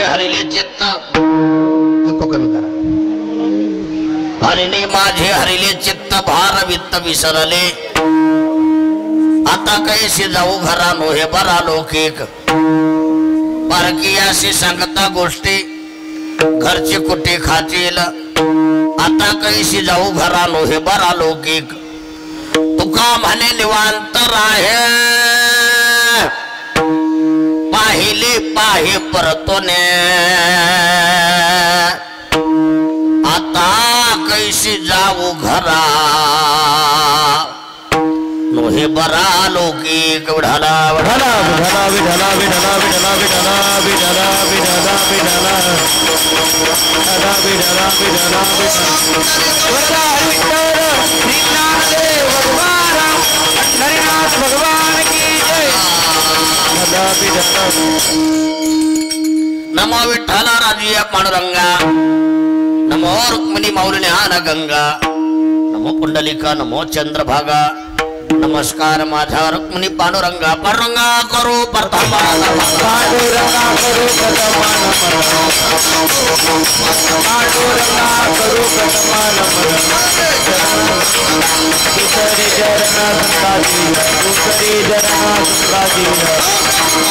हरिले चित्त हरिने माझे हरिले चित्त भार वित्त विसरले आता कैसे जाऊ घरा नोहे बरा लौकिक परकीयाशी सांगता गोष्टी घरचे कुठे खातील आता कैसे जाऊ घरा नोहे बरा लौकिक तुका म्हणे निवांत राहे पाहिले पाहे परतोने आता कैसे जाऊ घरा नोहे बरा लौकिक विढाला विढाला विढाला विढाला विढाला विढाला विढाला विढाला विढाला विढाला विढाला भगवान की जय नमो विठ्ठला राजिया पांडुरंगा नमो रुक्मिणी मौली ज्ञान गंगा नमो पुंडलिका नमो चंद्रभागा नमस्कार माझा रुक्मिणी पांडुरंगा पांडुरंगा करो प्रथमा पांडुरंगा करो प्रथमा पांडुरंगा करो प्रथमा दूसरे चरणा संताजी दूसरे चरणा संताजी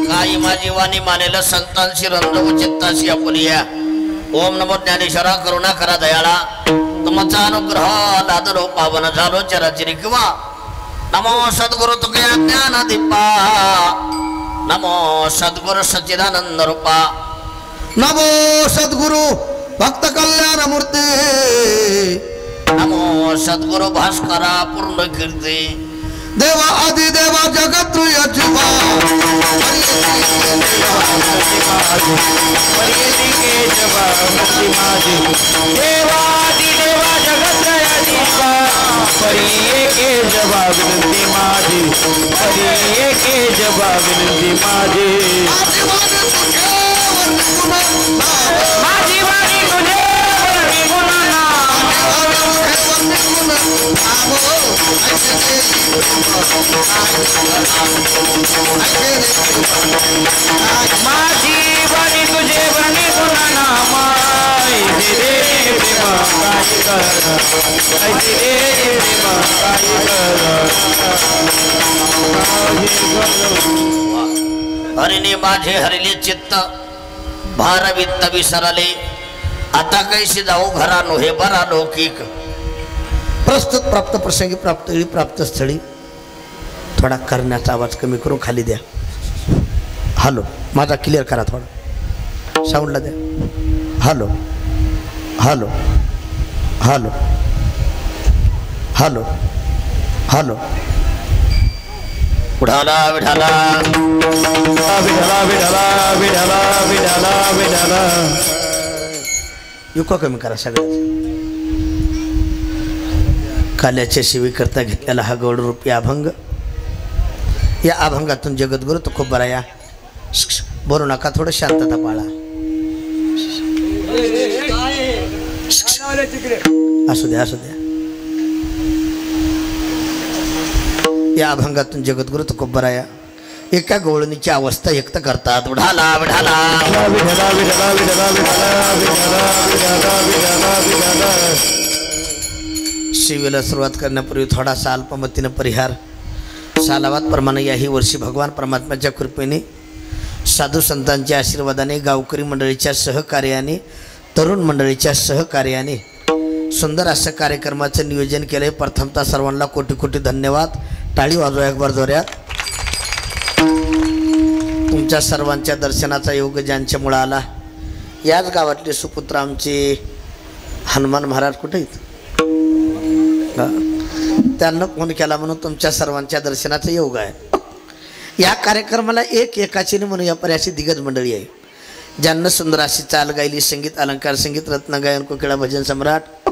काही माझी वाणी मानेल संतांशी रंजव चित्ताशी आपुलिया ओम नमो ज्ञानेश्वरा करुणा करा दयाळा तुमचा अनुग्रह लादलो पावन झालो चराचरी किंवा नमो सद्गुरु तुके ज्ञान दीपा नमो सद्गुरु सच्चिदानंद रूपा नमो सद्गुरु भक्त कल्याण मूर्ती नमो सद्गुरु भास्करा पूर्ण कीर्ती देवा आदि देवा जगत यजुवा देवा आदि देवा जगत यजुवा परिये के जवाब विनती माझी परिये के जवाब विनती माझी माझी वाणी तुझे वरणी गुणाना माझी वाणी तुझे वरणी गुणाना माय दे प्रेमा काय कर ऐसे दे प्रेमा काय कर हरिने माझे हरिले चित्त भार वित्त विसरले आता कैसे जाऊ घरा नोहे बरा लौकिक प्रस्तुत प्राप्त प्रसंगी प्राप्त वेळी प्राप्त स्थळी थोडा करण्याचा आवाज कमी करून खाली द्या हॅलो माझा क्लिअर करा थोडा साऊंडला द्या hello hello hello hello hello उडाला विढाला विढाला विढाला विढाला विढाला विढाला युका कमी करा सगळ्यात काल्याच्या शिवीकरता घेतलेला हा गौड रूपी अभंग या अभंगातून जगद्गुरु तो खूप बरा या बोलू नका थोडं शांतता पाळा असू द्या असू द्या या अभंगातून जगद्गुरु तो खूप बरा या एका गवळणीची अवस्था व्यक्त करतात विढाला विढाला विढाला विढाला विढाला विढाला विढाला विढाला शिवेला सुरुवात करण्यापूर्वी थोडासा अल्पमतीनं परिहार सालावात प्रमाणे याही वर्षी भगवान परमात्म्याच्या कृपेने साधू संतांच्या आशीर्वादाने गावकरी मंडळीच्या सहकार्याने तरुण मंडळीच्या सहकार्याने सुंदर असं कार्यक्रमाचं नियोजन केले प्रथमतः सर्वांना कोटी कोटी धन्यवाद टाळी वाजवा एक बार जोऱ्यात तुमच्या सर्वांच्या दर्शनाचा योग ज्यांच्यामुळे आला याच गावातले सुपुत्र आमचे हनुमान महाराज कुठे आहेत त्यांना फोन केला म्हणून तुमच्या सर्वांच्या दर्शनाचा योग आहे या कार्यक्रमाला एक एकाची म्हणून या पर्याशी दिग्गज मंडळी आहे ज्यांना सुंदर अशी चाल गायली संगीत अलंकार संगीत रत्न गायन कोकिळा भजन सम्राट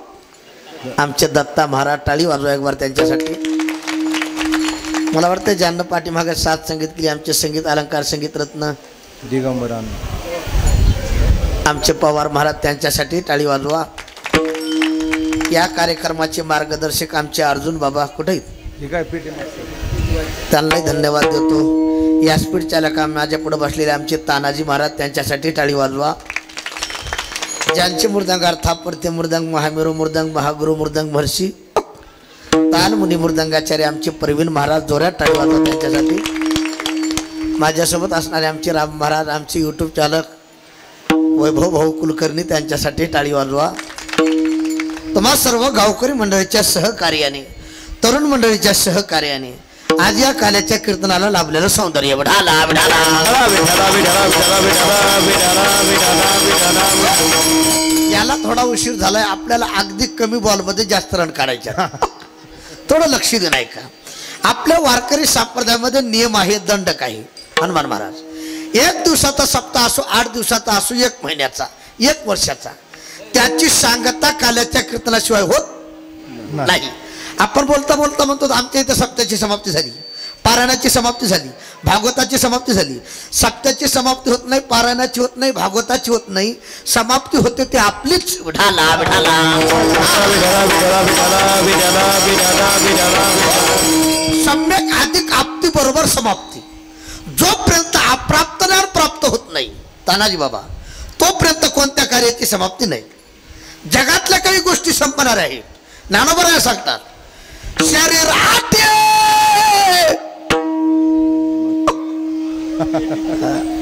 आमचे दत्ता महाराज टाळी वाजवा एक बार त्यांच्यासाठी मला वाटतं ज्यांना पाठीमागे साथ संगीत केली आमचे संगीत अलंकार संगीत रत्न आमचे पवार महाराज त्यांच्यासाठी टाळी वाजवा. या कार्यक्रमाचे मार्गदर्शक आमचे अर्जुन बाबा कुठे आहेत, त्यांनाही धन्यवाद देतो. या स्पीड चालक माझ्या पुढे बसलेले आमचे तानाजी महाराज त्यांच्यासाठी टाळी वाजवा. ज्यांचे मृदंग अर्थापरते मृदंग महामेरू मृदंग महागुरु मृदंग महर्षी तान मुनी मृदंगाचार्य आमचे प्रवीण महाराज जोरात टाळी वाजवा त्यांच्यासाठी. माझ्यासोबत असणारे आमचे राम महाराज आमचे यूट्यूब चालक वैभव भाऊ कुलकर्णी त्यांच्यासाठी टाळी वाजवा. तुम्हा सर्व गावकरी मंडळीच्या सहकार्याने तरुण मंडळीच्या सहकार्याने आज या काल्याच्या कीर्तनाला लाभलेलं सौंदर्य विठाला याला थोडा उशीर झालाय. आपल्याला अगदी कमी बॉलमध्ये जास्त रन काढायच्या, थोडं लक्ष दे नाही का. आपल्या वारकरी संप्रदायामध्ये नियम आहे, दंडक आहे. हनुमान महाराज 1 दिवसाचा सप्ताह असो, 8 दिवसाचा असो, 1 महिन्याचा, 1 वर्षाचा, त्याची सांगता काल्याच्या कीर्तनाशिवाय होत नाही. आपण बोलता बोलता म्हणतो आमच्या इथे सप्त्याची समाप्ती झाली, पारायणाची समाप्ती झाली, भागवताची समाप्ती झाली. सप्त्याची समाप्ती होत नाही, पारायणाची होत नाही, भागवताची होत नाही, समाप्ती होते ते आपलीच विठाला विठाला. सम्यक अधिक आप्ती बरोबर समाप्ती. जोपर्यंत अप्राप्त ज्ञान प्राप्त होत नाही तानाजी बाबा, तोपर्यंत कोणत्या कार्याची समाप्ती नाही. जगातल्या काही गोष्टी संपणार आहेत. ज्ञानोबा सांगतात शरीर आटे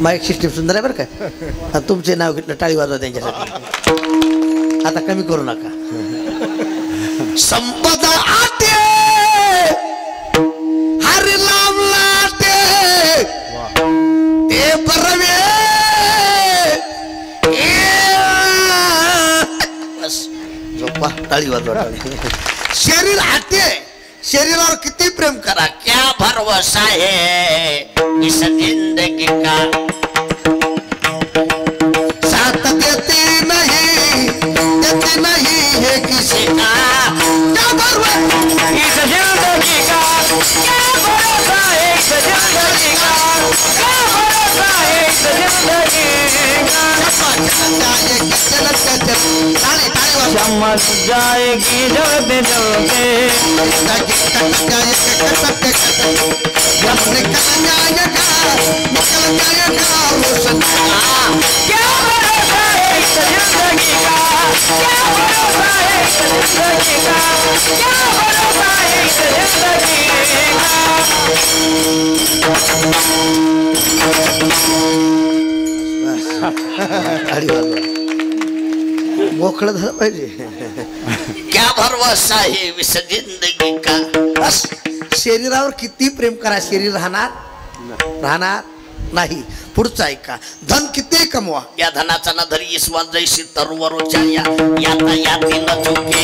माईक सिस्टीम सुंदर आहे बरं का. तुमचे नाव घेतलं टाळी वाजवा त्यांच्यासाठी. आता कमी करू नका. संपदा आटे हरी लाम लाटे ते परवे बस झोपा. टाळी वाजवा टाळी. शरीर आते, शरीरावर किती प्रेम करा. क्या भरवसा है इस जिंदगी का, साथ देती नहीं है किसी का. क्या भरवसा इस जिंदगी का, क्या भरोसा है इस जिंदगी का, क्या भरोसा है इस जिंदगी का. समझ जाएगी जलते जलते, जब निकल जाएगा रोशन. क्या भरोसा है इस जिंदगी का, क्या भरोसा है इस जिंदगी का, क्या भरोसा है इस जिंदगी का. मोकळं झालं पाहिजे. क्या भरवसा है इस जिंदगी का. बस शरीरावर किती प्रेम करा, शरीर राहणार नाही. पुढचं ऐका. धन किती कमवा, या धनाचा न धरी इस्वान जैसी तरुवरोच्या याता याती न चुके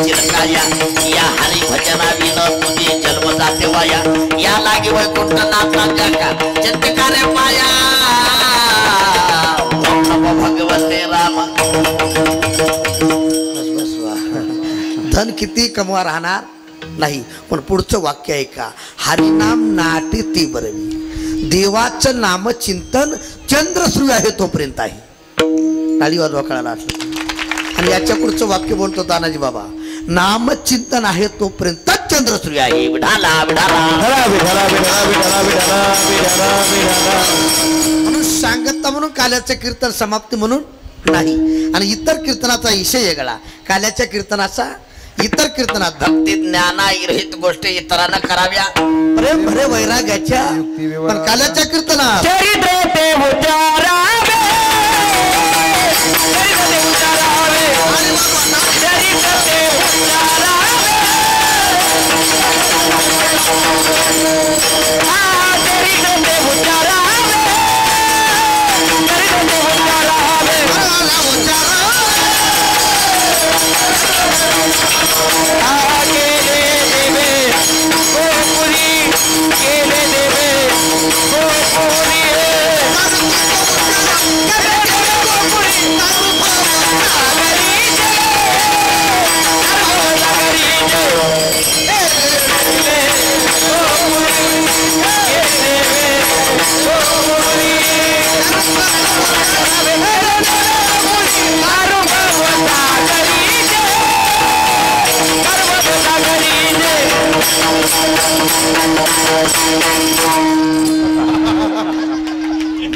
चिरकाया. या हरी भजना विन तुझे जन्म जाते वाया. या लागे वैकुंठ नाथा जाका चिंतकारे पाया. भगवते राम. धन किती कमवा राहणार नाही. पण पुढचं वाक्य आहे का, हरिनाम नाटी ती बरवी. देवाचं नाम चिंतन चंद्रसूर्य आहे तोपर्यंत आहे. टाळी वाजवा कळाला असं. आणि याच्या पुढचं वाक्य बोलतो तानाजी बाबा, नाम चिंतन आहे तोपर्यंत चंद्रसूर्य आहे. विढाला विढाला म्हणून सांगता म्हणून काल्याचं कीर्तन समाप्ती म्हणून नाही. आणि इतर कीर्तनाचा विषय वेगळा. काल्याच्या कीर्तनाचा इतर कीर्तनात भक्ती ज्ञानाहित गोष्टी इतरांना कराव्या प्रेम भरे वैराग्याच्या. पण काल्याच्या कीर्तनात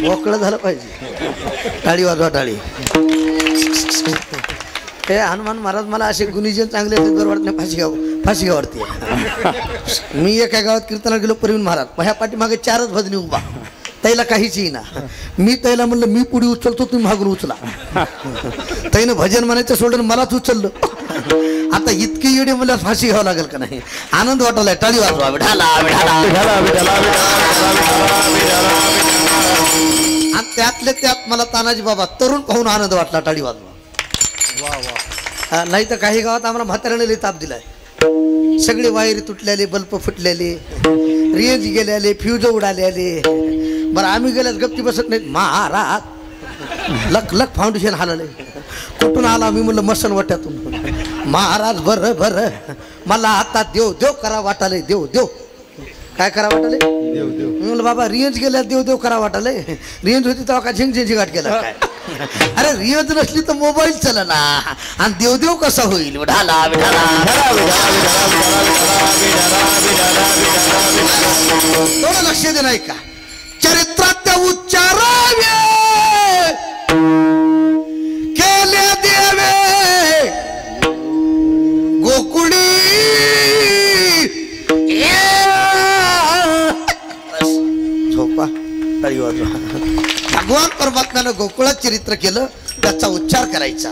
मोकळं झालं पाहिजे. टाळी वाजवा टाळी. हे हनुमान महाराज मला असे गुणीजन चांगले बरोबर वाटत नाही. फाशीगावरती मी एका गावात कीर्तनाला गेलो. प्रवीण महाराज माझ्या पाठीमागे 4च भजनी उभा. त्याला काहीच येईना. मी त्याला म्हणलं मी पुढे उचलतो तुम्ही मागून उचला. त्यानं भजन म्हणायचं सोडून मलाच उचललं. आता इतकी येडी मला फाशी घ्यावं लागेल का नाही. आनंद वाटायला. टाळी वाजवा. आणि त्यातले त्यात मला तानाजी बाबा तरुण पाहून आनंद वाटला. टाळी वाजवा. नाही तर काही गावात आम्हाला म्हाताऱ्याने लई ताप दिलाय. सगळे वायरी तुटलेले, बल्ब फुटलेले, रेंज गेलेले, फ्यूज उडालेले. बरं आम्ही गेल्यास गप्ती बसत नाही. महाराज लख लख फाउंडेशन हालले. कुठून आला मी म्हणलं मसन वाट्यातून. महाराज बरं बरं मला आता देव देव करा वाटाले. देव देव काय करा वाटाले. म्हणलं बाबा रेंज गेल्या देव देव करा वाटाले. रेंज होती तेव्हा का झिंग झिंगाट केला काय. अरे रेंज नसली तर मोबाईल चला ना. आणि देवदेव कसा होईल. थोडं लक्ष दे नाही का. चरित्रात उच्चारावे केले देवे गोकुळी. झोपा. टाळी वाजवा. भगवान परमात्म्यानं गोकुळात चरित्र केलं. त्याचा उच्चार करायचा.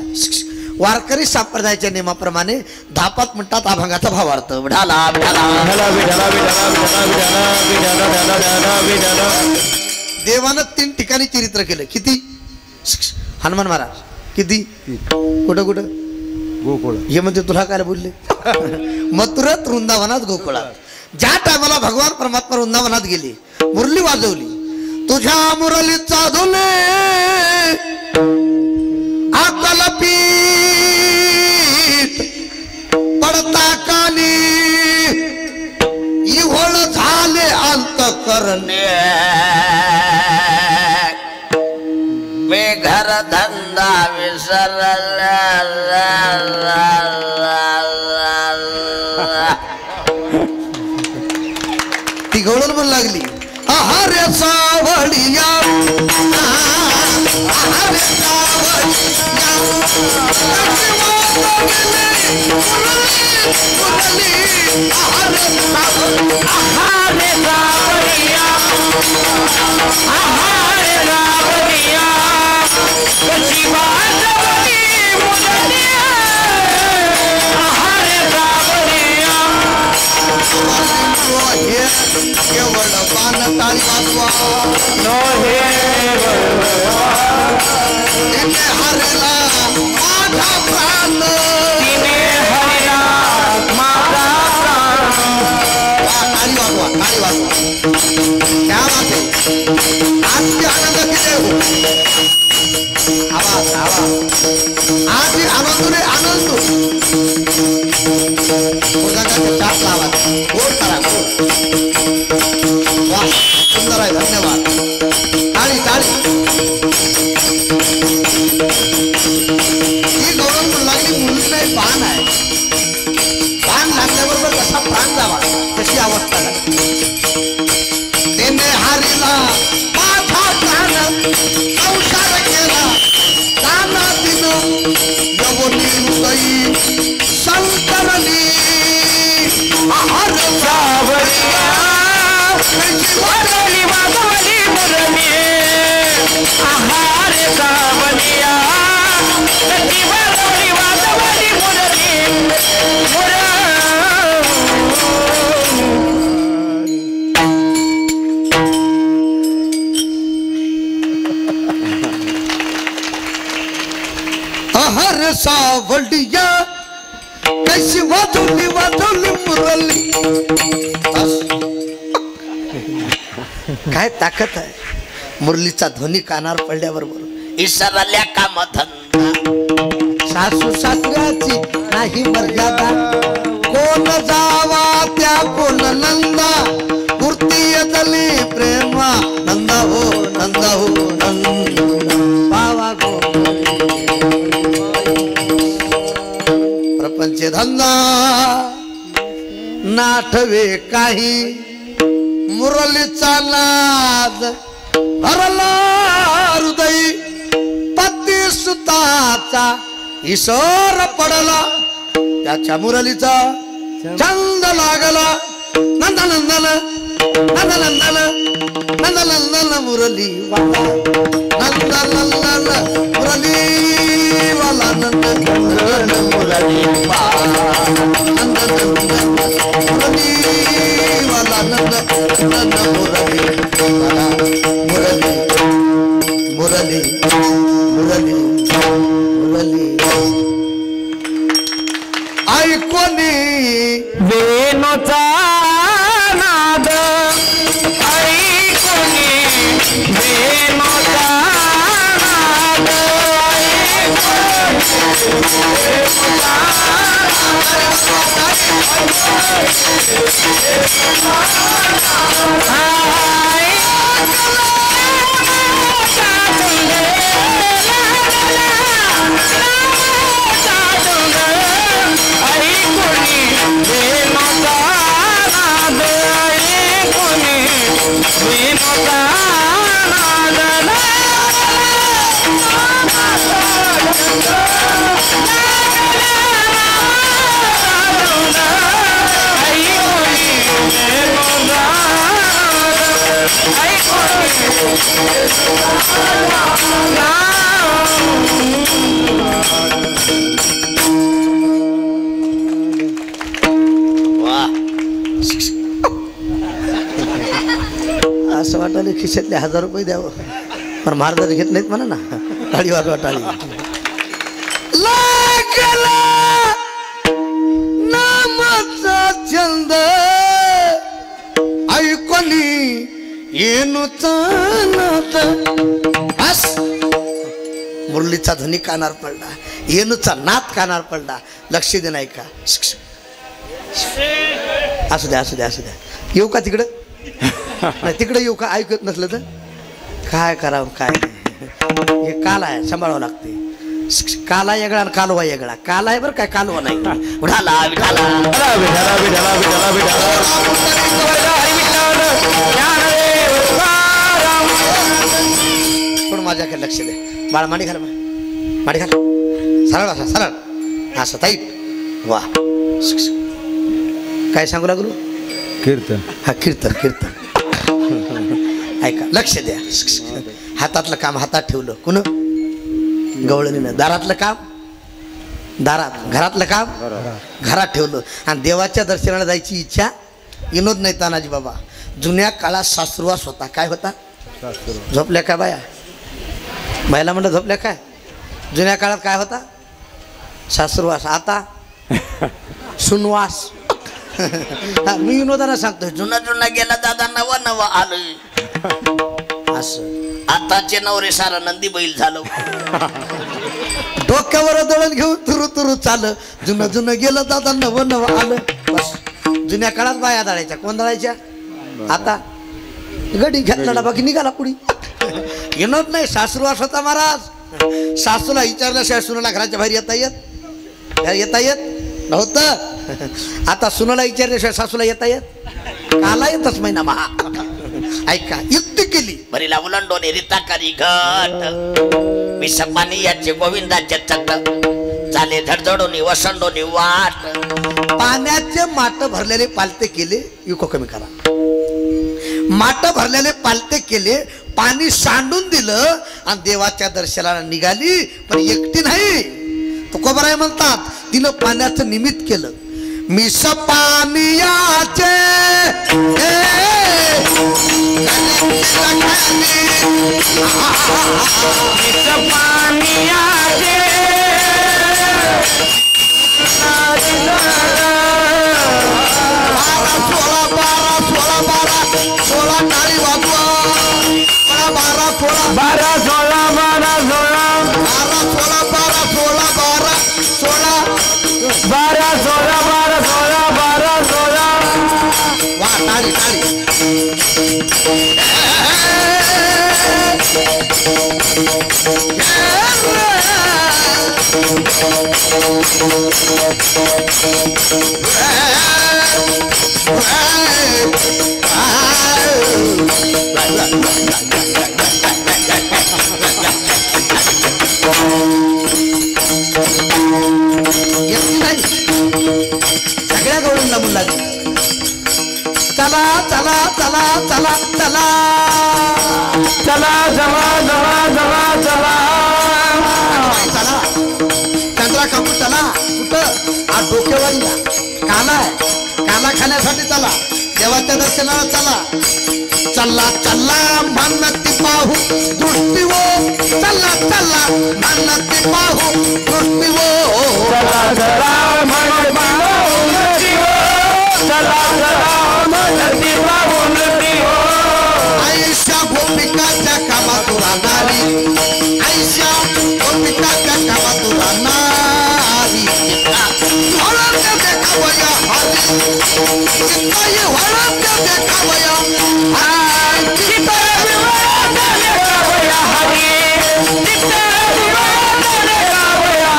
वारकरी संप्रदायाच्या नियमाप्रमाणे 10-5 मिनिटात अभंगाचा भावार्थ. देवानं 3 ठिकाणी चरित्र केलं. किती. हनुमान महाराज किती. कुठं कुठं. गोकुळ. हे म्हणते तुला काय बोलले. मथुरात, वृंदावनात, गोकुळात. ज्या टायमाला भगवान परमात्मा वृंदावनात गेले, मुरली वाजवली. तुझ्या मुरलीचा धुले आकल पीठ पडता काली इव्हळ झाले अंतकरणे. बेघर धंदा विसरला. ती गवळण पण लागली. आहारे सावळिया आहारे सावळिया केवळ पान टाळी वाजवा. तिने हरला माझा प्राण. टाळी वाजवा. टाळी वाजवा. क्या बात है. आजची आनंद किती हो. आवाज आवाज. आज आनंद रे आनंद. चाप लावा. गोड करा. वा सुंदर आहे. धन्यवाद. टाळी टाळी. ही गौरव लागली. मुली नाही बाण आहे. बाण लागल्याबरोबर कसा प्राण जावा तशी अवस्था झाली. त्याने हारीला माझा प्राण संसार केला. ताना दिन यवनी हृदयी संकरली. आहार सावळिया वाजवली वाजवली मुरली. आहार सावळिया वाजवली वाजवली मुरली. आहार सावळिया कशी वाजवली वाजवली मुरली. काय ताकद आहे. मुरलीचा ध्वनी कानावर पडल्याबरोबर इसरल्या काम धंदा. सासू सासऱ्याची नाही मर्यादा. कोण जावा त्या कोण नंदा. मूर्ती येतली प्रेमा नंदा हो नंदा हो नंदा. पावा गो प्रपंच धंदा नाठवे काही मुरलीचा नाद हरला हृदय पती सुताचा ईश्वर पडला त्याच्या मुरलीचा छंद लागला नंदनंदन नंदनंदन नंदनंदन मुरली वाला नंदनंदन मुरली वाला नंदनंदन मुरली वाला नंदनंदन मुरली वाला नंदनंदन मुरली वाला मुरली मुरली मुरली ऐकोनी वेणूचा नाद ऐकोनी वेणूचा नाद असं वाटायला खिशातले 1000 रुपये द्यावं पण महाराज घेत नाहीत म्हणा ना टाळी वाजवा टाळी लागला नामाचा छंद ऐकली येणूचा नाद बस मुरलीचा ध्वनी कानावर पडला येणूचा नाद कानावर पडला लक्ष दे नाही का असू द्या असू द्या असू द्या येऊ का तिकडं नाही तिकडे येऊ का ऐकत नसलं तर काय करावं काय नाही हे काल आहे सांभाळावं लागते काला वेगळा आणि कालवा वेगळा काल आहे बरं काय कालवा नाही उठाला थोडं माझ्याकडे लक्ष दे बाळा माडी घाल माडी घाल सरळ असा सरळ असं ताईट वा काय सांगू लागलो कीर्तन हा कीर्तन कीर्तन ऐका लक्ष द्या हातातलं काम हातात ठेवलं कुण गवळणीनं दारातलं काम दारात घरातलं काम घरात ठेवलं आणि देवाच्या दर्शनाला जायची इच्छा विनोद नाही तानाजी बाबा जुन्या काळात सासुरवास होता काय होता झोपल्या काय बाया बायला म्हणलं झोपल्या काय जुन्या काळात काय होता सासुरवास आता सुनवास मी विनोदाना सांगतोय जुना जुना गेला दादा नवा नवा आलं असं आताचे नवरे सारा नंदी बैल झालं डोक्यावर दळण घेऊन तुरु तुरु चाल जुनं जुनं गेलं दादा नवं नवं आलं बस जुन्या काळात बाया दळायच्या कोण दळायच्या आता गडी घेतला डबा की निघाला पुढी विनोद नाही सासुरवास होता महाराज सासूला विचारल्याशिवाय सुनाला घराच्या बाहेर येता येत नव्हतं आता सुनाला विचारल्याशिवाय सासूला येता येत काला येतच महिना महा ऐका युक्ती केली भरीला उलंडोने रिताकारी घट विषपानी याचे गोविंदाचे चट झाले धडधडोनी वसंडोनी वाट पाण्याचे माट भरलेले पालते केले युको कमी करा माट भरलेले पालते केले पाणी सांडून दिलं आणि देवाच्या दर्शनाला निघाली पण एकटी नाही तुकोबराय म्हणतात तिनं पाण्याचं निमित्त केलं मिस पानियाचे सोळा टाळी वाजवा 12 वाह टाळी टाळी सगळ्या गवळींना म्हणू लागली चला चला चला चला चला चला जवा जवा जवा चला चला चंद्रा काकू चला कुठं आज डोकेवारीला काला आहे काला खाण्यासाठी चला देवाच्या दर्शनाला चला चला चला मानती पाहू दृष्टी वो चला चला मानती पाहू दृष्टी वो चला चला मन पाहून दिवो चला चला मन पाहून दिवो आयुष्या गोपिकाच्या कामातून राहणारी आयुष्या गोपिकाच्या कामातून राहणारी वळत देखावया हरी चित्ताई वळत देखावया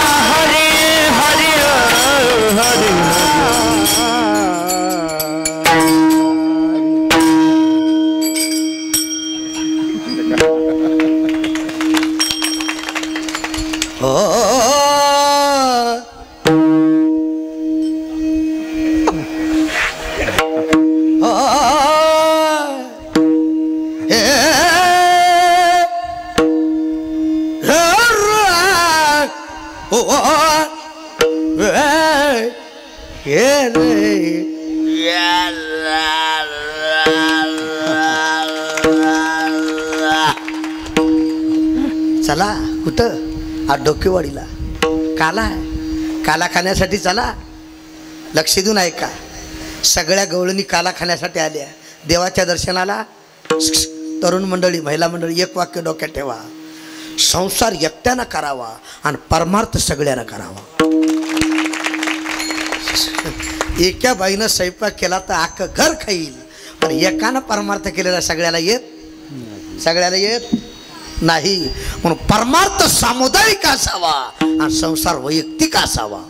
चला कुठं आज डोकेवाडीला काला आहे काला खाण्यासाठी चला लक्ष देऊन ऐका सगळ्या गवळणी काला खाण्यासाठी आल्या देवाच्या दर्शनाला तरुण मंडळी महिला मंडळी एक वाक्य डोक्यात ठेवा संसार एकट्यानं करावा आणि परमार्थ सगळ्यांना करावा एका बाईनं स्वयंपाक केला तर अख्खं घर खाईल पण एकानं परमार्थ केलेला सगळ्याला येत नाही म्हणून परमार्थ सामुदायिक असावा आणि संसार वैयक्तिक असावा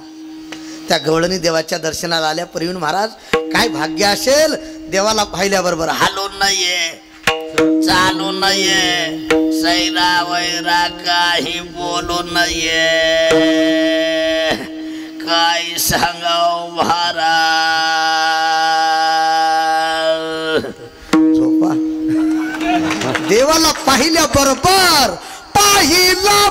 त्या गवळणी देवाच्या दर्शनाला आल्या प्रवीण महाराज काय भाग्य असेल देवाला पाहिल्याबरोबर हालून नाहीये चालू नाहीये सैरा वैरा काही बोलू नाहीये काय सांगाव महाराज झोपा देवाला पाहिल्या बरोबर पाहिला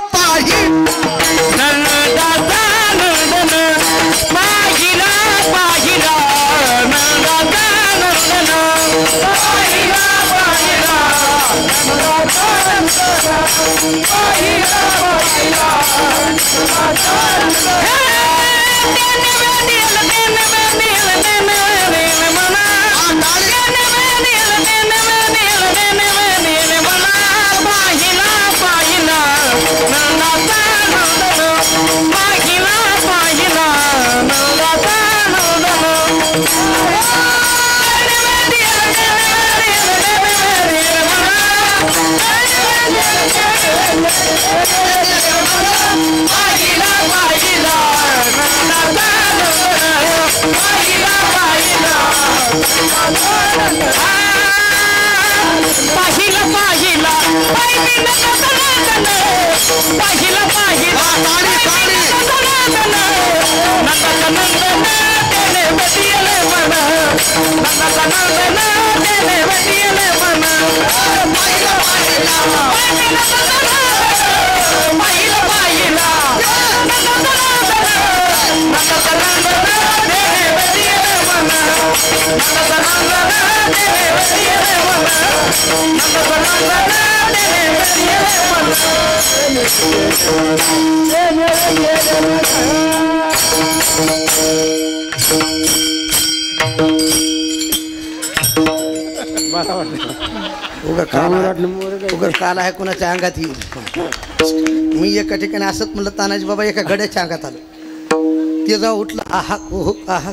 काल आहे कुणाच्या अंगात येईल मी एका ठिकाणी असत म्हणलं तानाजी बाबा एका गड्याच्या अंगात आलं ते जाऊ उठलं आहा ओहो आहा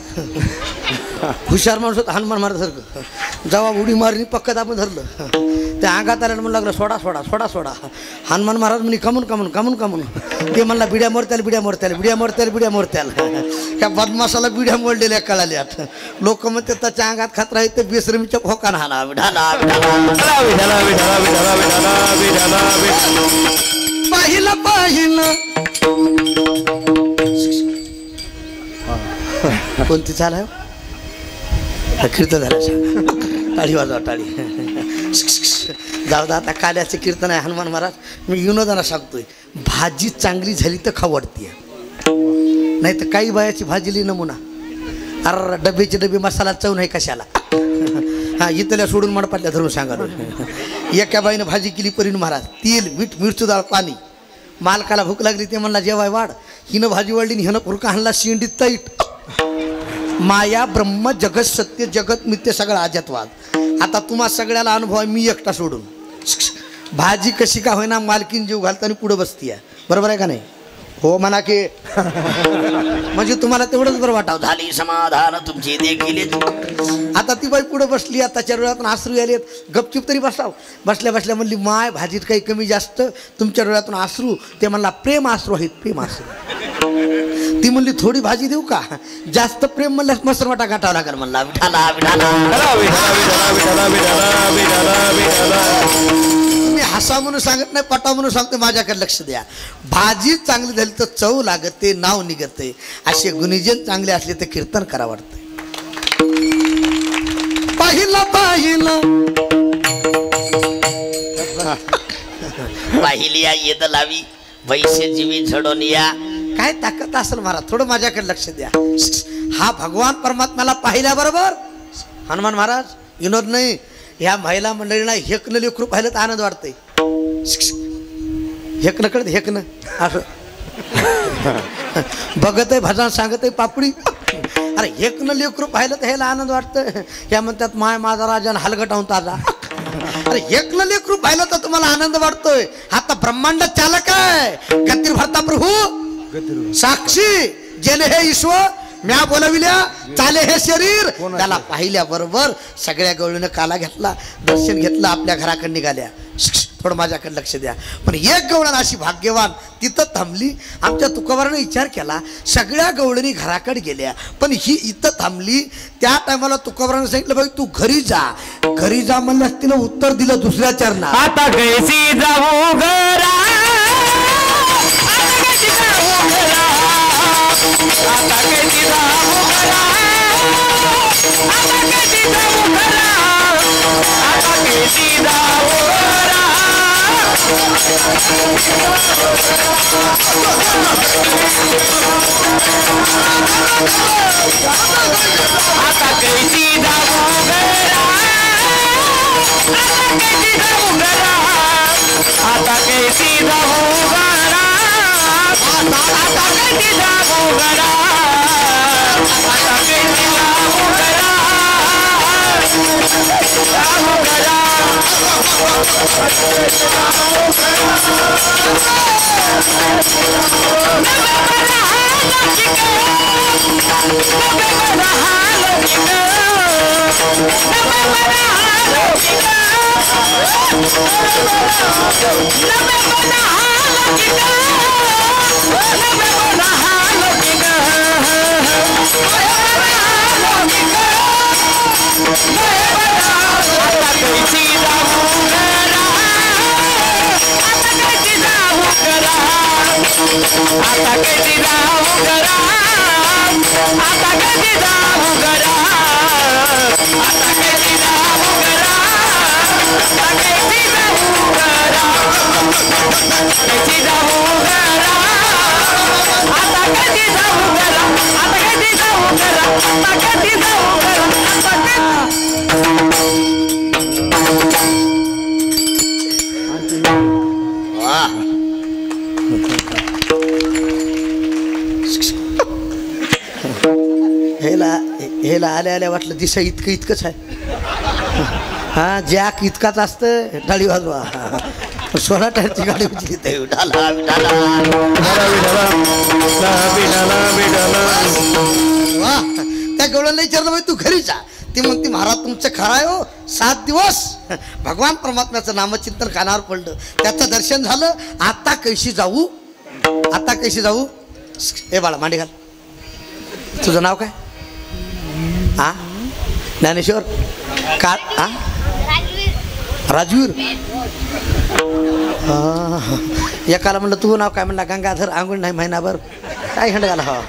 हुशार माणूस होता हनुमान महाराजासारखं जेव्हा उडी मारली पक्कत आपण धरलं त्या अंगात आल्यानं म्हणून लागलं सोडा सोडा सोडा सोडा. हनुमान महाराज म्हणे कमून कमून कमून कमून. ते म्हणला बिड्या मोरत्याला बिड्या मोरत्याला बिड्या मोरत्याला बिड्या मोरत्याला. त्या बदमाशाला बिड्या मोडलेल्या कळाल्यात. लोक म्हणते त्याच्या अंगात खात्र आहे ते बेसरमीच्या खोकान हाना विढाला पाहिलं पाहिलं. कोणती चाल आहे कीर्तन झालं टाळी वाजवा टाळी. जाऊ दे आता काल्याचे कीर्तन आहे हनुमान महाराज. मी विनोदाना सांगतोय भाजी चांगली झाली तर खाऊ वाटते नाही तर काही बायाची भाजीली नमुना अरे डब्याचे डबे मसाला चव नाही कशाला. हा इथल्या सोडून मडपातल्या धरून सांगा. एका बाईनं भाजी केली परीन महाराज तेल मीठ मिरची डाळ पाणी. मालकाला भूक लागली ते म्हणला जेवाय वाढ. हिनं भाजी वाढली आणि हिनं पुरका हाणला शिंडीत तैट. माया ब्रह्म जगत सत्य जगत मित्य सगळं अजातवाद. आता तुम्हा सगळ्याला अनुभव आहे मी एकटा सोडून. भाजी कशी का होईना मालकीन जीव घालता आणि पुढं बसती आहे बरोबर आहे का नाही. हो म्हणा की म्हणजे तुम्हाला तेवढंच बरं वाटावं. झाली समाधान तुमची देखील. आता ती बाई पुढे बसली आता त्याच्या डोळ्यातून अश्रू आलेत. गपचूप तरी बसाव. बसल्या बसल्या म्हणली माय भाजीत काही कमी जास्त तुमच्या डोळ्यातून अश्रू. ते म्हणला प्रेम अश्रू आहेत प्रेम अश्रू. ती म्हणली थोडी भाजी देऊ का जास्त प्रेम म्हणल्यास मसरवाटा गाठावा लागेल म्हणला. तुम्ही हसा म्हणून सांगत नाही पटाव म्हणून सांगते माझ्याकडे लक्ष द्या. भाजी चांगली झाली तर चव लागते नाव निघते. असे गुणीजन चांगले असले तर कीर्तन करा वाटते. पाहिलं पाहिलं पाहिलिया येद लावी वैश्य जीवी झडून या. काय ताकद असेल महाराज थोडं माझ्याकडे लक्ष द्या. हा भगवान परमात्म्याला पाहिल्याबरोबर हनुमान महाराज विनोद नाही ह्या महिला मंडळींना हेकणं लेकरू पाहिलं तर आनंद वाटतंय. हेकणं कळत हेकणं असं बघत आहे भजन सांगत आहे पापडी. अरे हेकणं लेकरू पाहिलं तर ह्याला आनंद वाटतं. ह्या म्हणतात माय माझा राजा हलगटावून ताजा. अरे हेकणं लेकरू पाहिलं तर तुम्हाला आनंद वाटतोय. आता ब्रह्मांड चालक आहे गतीर भरता प्रभू साक्षी जेने हे ईश्वर म्या बोलविल्या चाले हे शरीर. त्याला पाहिल्या बरोबर सगळ्या गवळीनं काला घेतला दर्शन घेतलं आपल्या घराकडे निघाल्या. थोडं माझ्याकडे लक्ष द्या. पण एक गवळण अशी भाग्यवान तिथं थांबली. आमच्या तुकोबाराने विचार केला सगळ्या गवळणी घराकडे गेल्या पण ही इथं थांबली. त्या टायमाला तुकोबाराने सांगितलं बाई तू घरी जा. घरी जा म्हणल्यास तिनं उत्तर दिलं दुसऱ्या चरणात. आता कैसी जाऊ घरा आता कैसी जाऊ घरा आता कैसी जाऊ घरा आता कैसी जाऊ घरा आता कैसी जाऊ घरा आता कैसी जाऊ घरा आता कैसी जाऊ घरा आता कैसी जाऊ घरा आता कैसी जाऊ घरा जाऊ घरा आता कैसी जाऊ घरा आता कैसी जाऊ घरा आता कैसी जाऊ घरा आता कैसी जाऊ घरा कैसी जाऊ घरा आता कैसी जाऊ घरा आता कैसी जाऊ घरा आता कैसी जाऊ घरा वाह हेला आल्या आल्या वाटलं दिसा इतकं इतकंच आहे. हा जॅक इतकाच असतं टाळी वाजवा. 16 टायरची गाडी उचली ते विठाला विठाला वा. त्या गवळ्याला विचारलं बाई तू घरी जा. ती म्हणते महाराज तुमचं खरं आहे हो. 7 दिवस भगवान परमात्म्याचं नामचिंतन कानावर पडलं, त्याचं दर्शन झालं. आता कैशी जाऊ, आता कैशी जाऊ. ए बाळा मांडी घाल. तुझं नाव काय? हा ज्ञानेश्वर का? हा राजवीर. एकाला म्हणलं तुझं नाव काय? म्हणला गंगाधर. आंघोळ नाही महिनाभर. काय हंड घाला. हा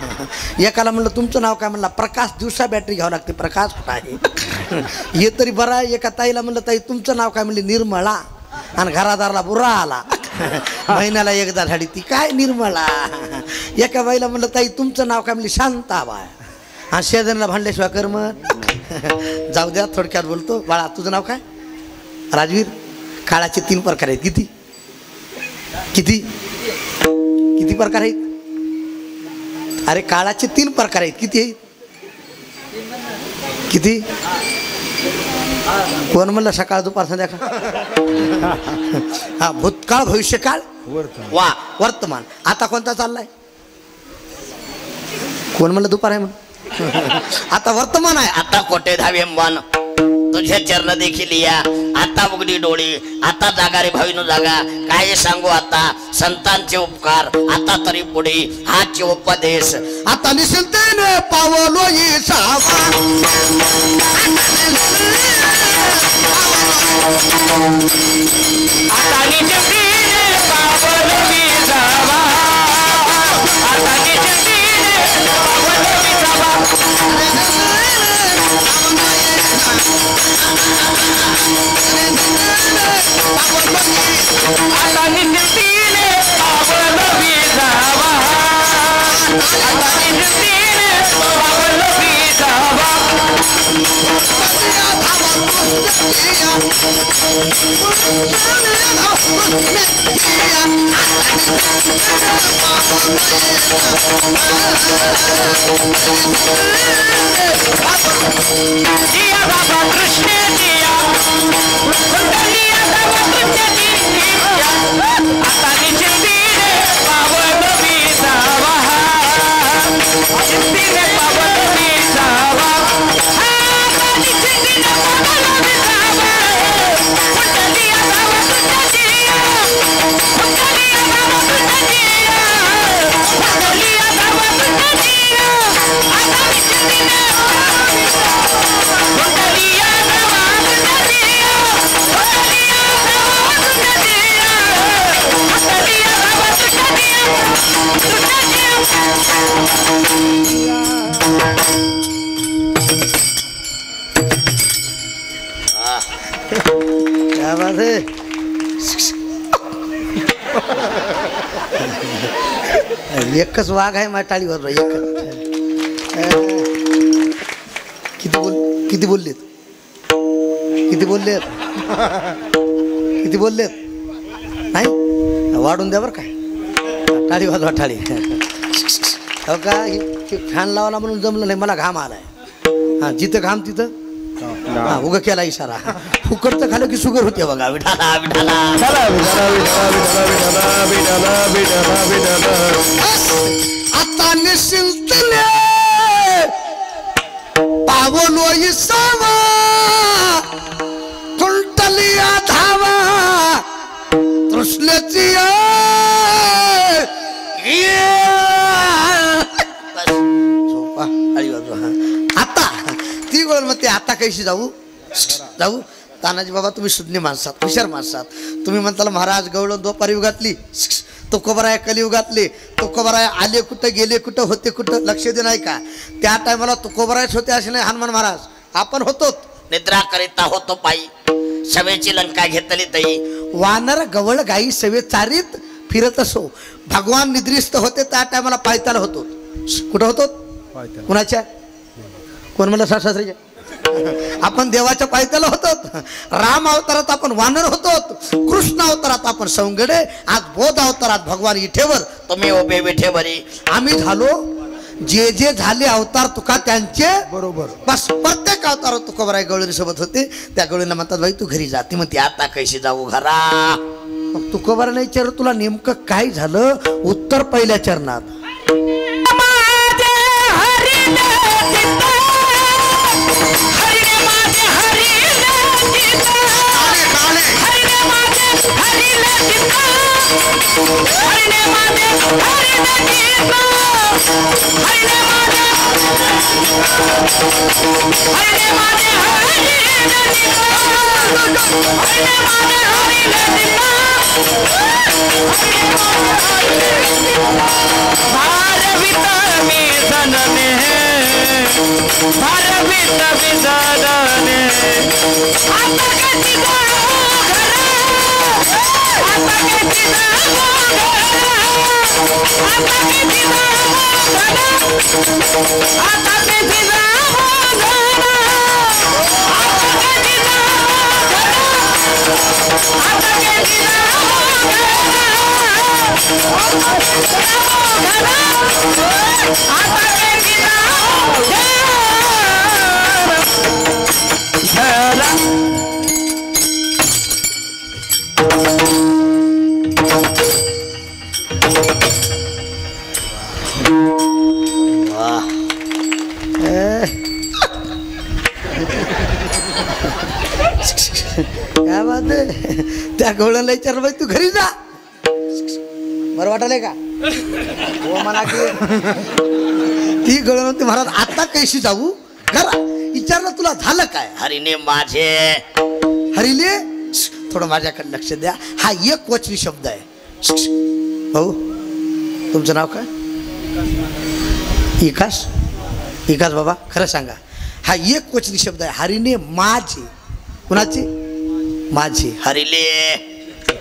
एकाला म्हणलं तुमचं नाव काय? म्हणला प्रकाश. दिवसा बॅटरी घ्यावं लागते. प्रकाश कुठं आहे? हे तरी बरं आहे. एका ताईला म्हणलं ताई तुमचं नाव काय? म्हणली निर्मळा. आणि घरादारला बुरा आला. महिन्याला एकदा झाडी ती काय निर्मळा. एका बाईला म्हणलं ताई तुमचं नाव काय? म्हणली शांताबाई. आणि शेजारीला भांडल्याशिवाय कर्म. जाऊ द्या थोडक्यात बोलतो. बाळा तुझं नाव काय? राजवीर. काळाचे 3 प्रकार आहेत. किती किती किती प्रकार आहेत? अरे काळाचे 3 प्रकार आहेत. किती आहेत? किती? कोण म्हणलं सकाळ दुपार संध्याकाळ? हा भूतकाळ भविष्यकाळ वा वर्तमान. आता कोणता चाललाय? कोण म्हणलं दुपार आहे म्हणून? आता वर्तमान आहे. आता कोटे धावे मन तुझे चरण देखील या. आता उघडी डोळी. आता जागा रे भाविनो जागा. काय सांगू आता संतांचे उपकार. आता तरी पुढे हाचे उपदेश. आता निश्चिंतेने पावलो येसावा. आता निजतीने पावलो विसावा. आता निजतीने पावलो विसावा. आता निजतीने पावलो विसावा. आता निजतीने पावलो विसावा. जिया बाबा कृष्ण जिया. कुंडलिया बाबा कृष्ण जिया. आता निजतीने पावलो विसावा. निजतीने पावलो विसावा. क्या बात है. एकच वाघ आहे माझ्या टाळीवर. किती बोललेत? किती बोललेत? किती बोललेत? नाही वाढून द्या बरं काय. टाळी वाजवा टाळी. हो का फॅन लावला म्हणून जमलं नाही. मला घाम आलाय. हा जिथं घाम तिथं हा उगा केला इशारा. फुकटचं खालं की शुगर होते बघा. विठाला विठाला आता निश्चिंतले पावलो येसावा. कुंडलिया धावा तृष्णेची झोपा. आता ती गोळ मग ते आता कैशी जाऊ जाऊ. तानाजी बाबा तुम्ही सुज्ञ माणसात, हुशार माणसात. तुम्ही म्हणताल महाराज गवळण दुपारी युगातली तुकोबराय कलियुगातले. तुकोबराय आले कुठं गेले कुठं होते कुठं लक्ष दे नाही का. त्या टायमाला तुकोबरायच होते असे नाही. हनुमान महाराज आपण होतो. निद्रा करिता होतो पायी. सवेची लंका घेतली तई. वानर गवळ गाई सवे चारीत फिरत असो. भगवान निद्रिस्त होते त्या टायमाला पायताला होतो. कुठं होतो? कुणाच्या? कोण म्हणलं? सासऱ्याच्या. आपण देवाच्या पायथ्याला होतो. राम अवतारात आपण वानर होतो. कृष्ण अवतारात आपण सौंगडे. आज बोध अवतारात भगवान इठेवर तुम्ही उभे विठेवरी. आम्ही झालो जे जे झाले अवतार तुका त्यांचे बरोबर. बस प्रत्येक अवतार तुकोबराय गवळणी सोबत होते. त्या गवळीला म्हणतात बाई तू घरी जा. ती म्हणते आता कैशी जाऊ घरा. तुकोबराने विचारलं तुला नेमकं काय झालं? उत्तर पहिल्या चरणात. हरिने हरिने माझे हरिने गीत हरिने माझे हरिने माझे हरिने गीत हरिने माझे हरिने गीत भारवित विधनने भारवित विधनने आता कधी जाऊ घरा आता कधी जाऊ घरा आता कधी जाऊ घरा आता कधी जाऊ घरा आता कधी जाऊ घरा आता कधी जाऊ घरा आता कधी काय बात आहे त्या गवळ्याला विचार बाई तू घरी जा बरं वाटलंय का हो म्हणा की ती गवळण म्हणते महाराज आता कैशी जाऊ घरा विचारलं तुला झालं काय हरिने माझे हरिले थोडं माझ्याकडे लक्ष द्या हा एक वचनी शब्द आहे हो तुमचं नाव काय विकास विकास बाबा खरं सांगा हा एक वचनी शब्द आहे हरिने माझे कुणाची माझी हरिले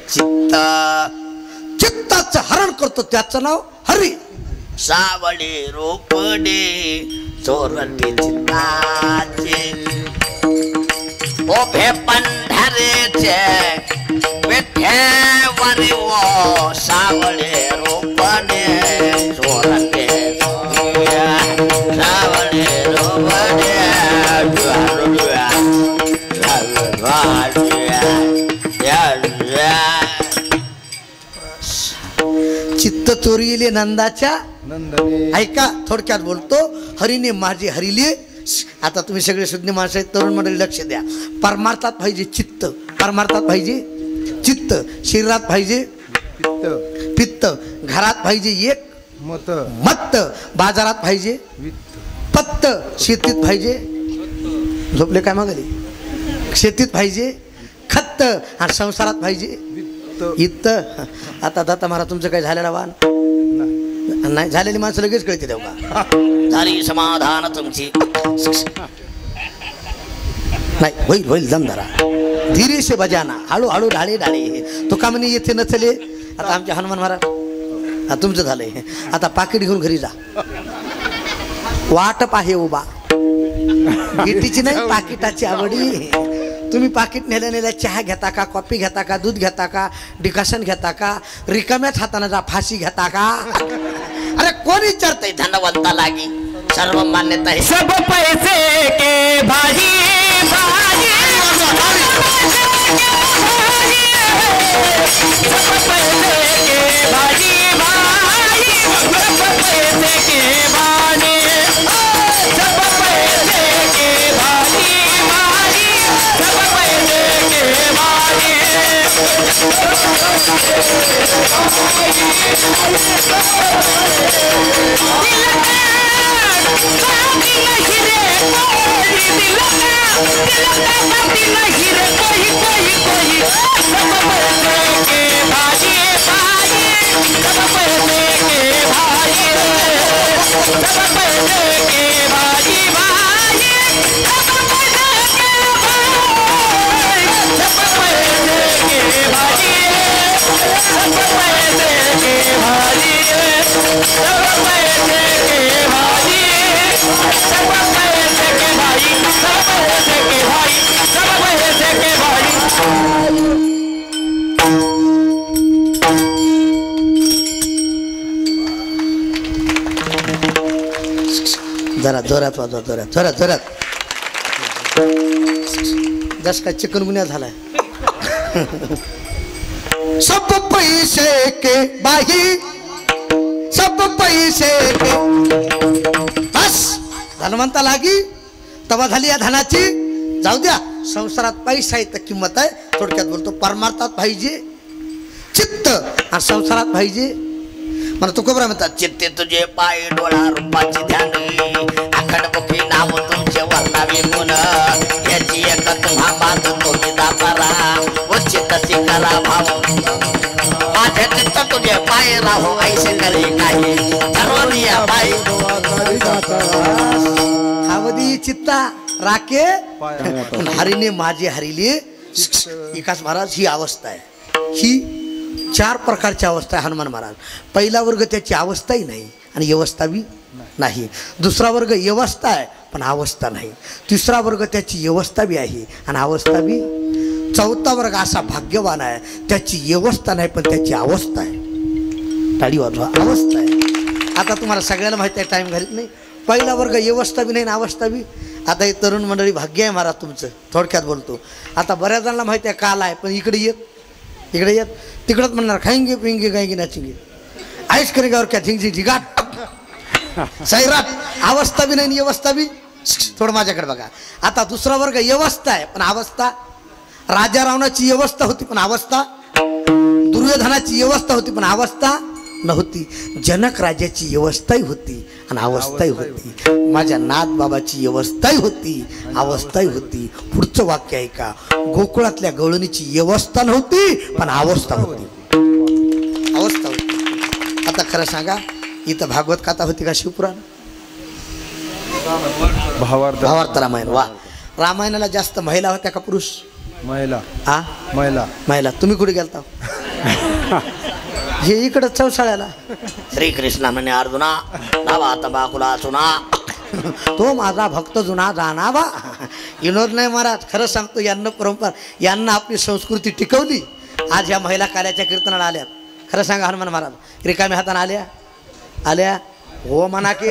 चित्त चित्ताचं हरण करतो त्याचं नाव हरी सावळे रोपडे चोरटे चित्ताचे ओभे पंढरेचे विठ्ठेवरी ओ सावळे रोपडे चोरटे सावळे रोपडे चित्त चोरीले नंदाच्या ऐका थोडक्यात बोलतो हरीने माझे हरिले आता तुम्ही सगळे सुज्ञ माणसं आहेत तरुण मंडळी लक्ष द्या परमार्थात पाहिजे चित्त परमार्थात पाहिजे चित्त शरीरात पाहिजे पित्त घरात पाहिजे एक मत्त बाजारात पाहिजे पत्त शेतीत पाहिजे झोपले काय मागले शेतीत पाहिजे खत्त आणि संसारात पाहिजे इत्त आता दाता महाराज तुमचं काय झालेलं वाण नाही झालेली माणसं लगेच कळते तेव्हा झाली समाधान तुमची नाही होईल होईल जमदारा धीरे से बजाना हळूहळू ढाळे ढाळे तो का म्हणे येथे नचले आता आमचे हनुमान महाराज तुमचं झालंय आता पाकिट घेऊन घरी जा वाटप आहे उभा गिटीची नाही पाकिटाची आवडी तुम्ही पाकिट नेल्या चहा घेता का कॉफी घेता का दूध घेता का डिकाशन घेता का रिकाम्याच हाताने जा फाशी घेता का अरे कोण विचारतंय धनवंता लागी सर्व मान्यता आहे सब पैसे के भाजी भाजी सब पैसे के भाजी भाजी सब पैसे के बानी सब पैसे के भाजी भाजी सब पैसे के बानी जरा जोरात वाजवा जोरात जोरात जोरात जस का चिकनगुन्या झालाय सब पैसे के बाही सब पैसे के बस धनवंता लागी तवा झाली या धनाची जाऊ द्या संसारात पैसा आहे तर किंमत आहे थोडक्यात बोलतो परमार्थात पाहिजे चित्त आणि संसारात पाहिजे मला तुकोबरा म्हणतात चित्ते तुझे पाय डोळा रूपाची ध्यान आखडमुखी नाव तुमचे वर्णावे गुण याची एक तुम्हा बांध तुम्ही दापारा व चित्ताची करा भाव माझे चित्त तुझे पाय राहो ऐसे करे काही सर्वनिया पाय हावदी चित्ता राखे हरीने माझे हरिले विकास महाराज ही अवस्था आहे ही 4 प्रकारची अवस्था आहे हनुमान महाराज पहिला वर्ग त्याची अवस्थाही नाही आणि व्यवस्था बी नाही दुसरा वर्ग व्यवस्था आहे पण अवस्था नाही तिसरा वर्ग त्याची व्यवस्था बी आहे आणि अवस्था बी चौथा वर्ग असा भाग्यवान आहे त्याची व्यवस्था नाही पण त्याची अवस्था आहे टाळी वाजवा अवस्था आहे आता तुम्हाला सगळ्याला माहिती आहे टाईम घालीत नाही पहिला वर्ग व्यवस्था बी नाही आणि अवस्था बी आता हे तरुण मंडळी भाग्य आहे महाराज तुमचं थोडक्यात बोलतो आता बऱ्याच जणांना माहिती आहे काल आहे पण इकडे येत तिकडंच म्हणणार खाएंगे पिंगे गाएंगे नाचेंगे आईस करेंगे और क्या झिंग झिंग झिगाट सैराट अवस्था बी नाही व्यवस्था बी थोडं माझ्याकडे बघा आता दुसरा वर्ग व्यवस्था आहे पण अवस्था राजा रावणाची व्यवस्था होती पण अवस्था दुर्योधनाची व्यवस्था होती पण अवस्था नव्हती जनक राजाची व्यवस्थाही होती आणि अवस्थाही होती माझ्या नाथ बाबाची व्यवस्थाही होती अवस्थाही होती पुढचं वाक्य आहे का गोकुळातल्या गवळणीची व्यवस्था नव्हती पण अवस्था होती अवस्था होती आता खरं सांगा इथं भागवत कथा होती का शिवपुराण भावार्थ रामायण वा रामायणाला जास्त महिला होत्या का पुरुष महिला हा महिला तुम्ही कुठे गेलता हे इकडं चौसाळ्याला श्रीकृष्ण म्हणे अर्जुना नावा तंबाखुला सुना तो माझा भक्त जुना जाणावा विनोद नाही महाराज खरं सांगतो यांना परंपरा यांना आपली संस्कृती टिकवली आज ह्या महिला कार्याच्या कीर्तनाला आल्यात खरं सांगा हनुमान महाराज रिकाम्या हाताने आल्या हो म्हणा की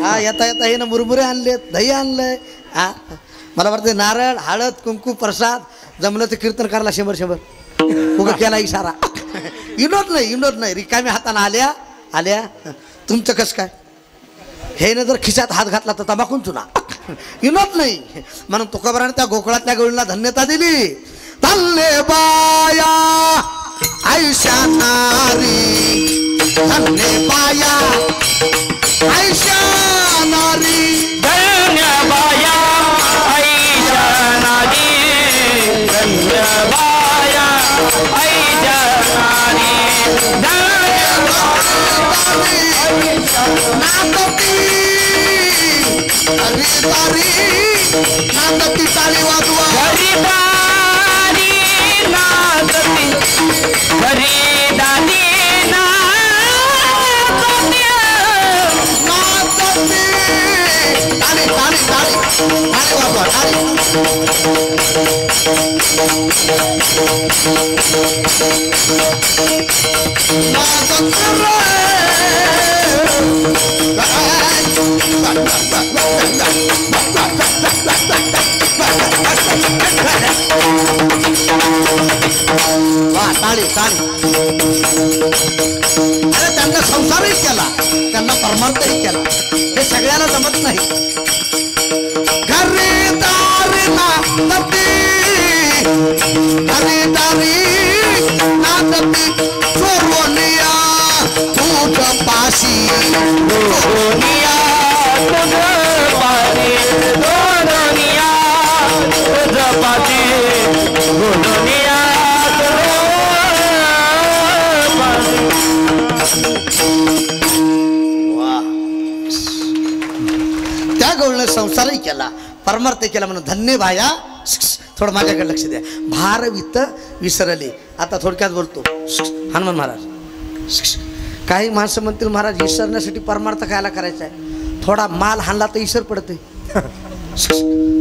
हा येता हे ना मुरमुरे आणलेत दही आणलंय हा मला वाटतं नारळ हळद कुंकू प्रसाद जमलं तर कीर्तन करायला 100 उगा केला इशारा विनोद नाही रिकाम्या हाताने आल्या तुमचं कसं काय हे ना जर खिशात हात घातला तर तंबाखून चुना विनोद नाही म्हणून तुकोबाराने त्या गोकुळातल्या गवळीला धन्यता दिली धन्य बाया आयुष्या नारी धन्य बाया आयुष्या नारी धन्य बाया आईच्या नारी धन्य बाया आईच्या नारी नांदती टाळी वाजवा गरीबारी नाचती गरीबारी टाळी वाजवा टाळी अरे त्यांना संसारही केला त्यांना परमार्थही केला हे सगळ्याला जमत नाही घरीदारी नाचती चोरवनिया तुझ पाशी दुनिया तुझ पाशी दुनिया तुझ पाशी दुनिया त्या गवळीने संसारही केला परमार्थ केला म्हणून धन्य बाया थोडं माझ्याकडे लक्ष द्या भारवित विसरले आता थोडक्यात बोलतो हनुमान महाराज काही माणसं म्हणतील महाराज विसरण्यासाठी परमार्थ खायला करायचा आहे थोडा माल हाणला तर इसर पडते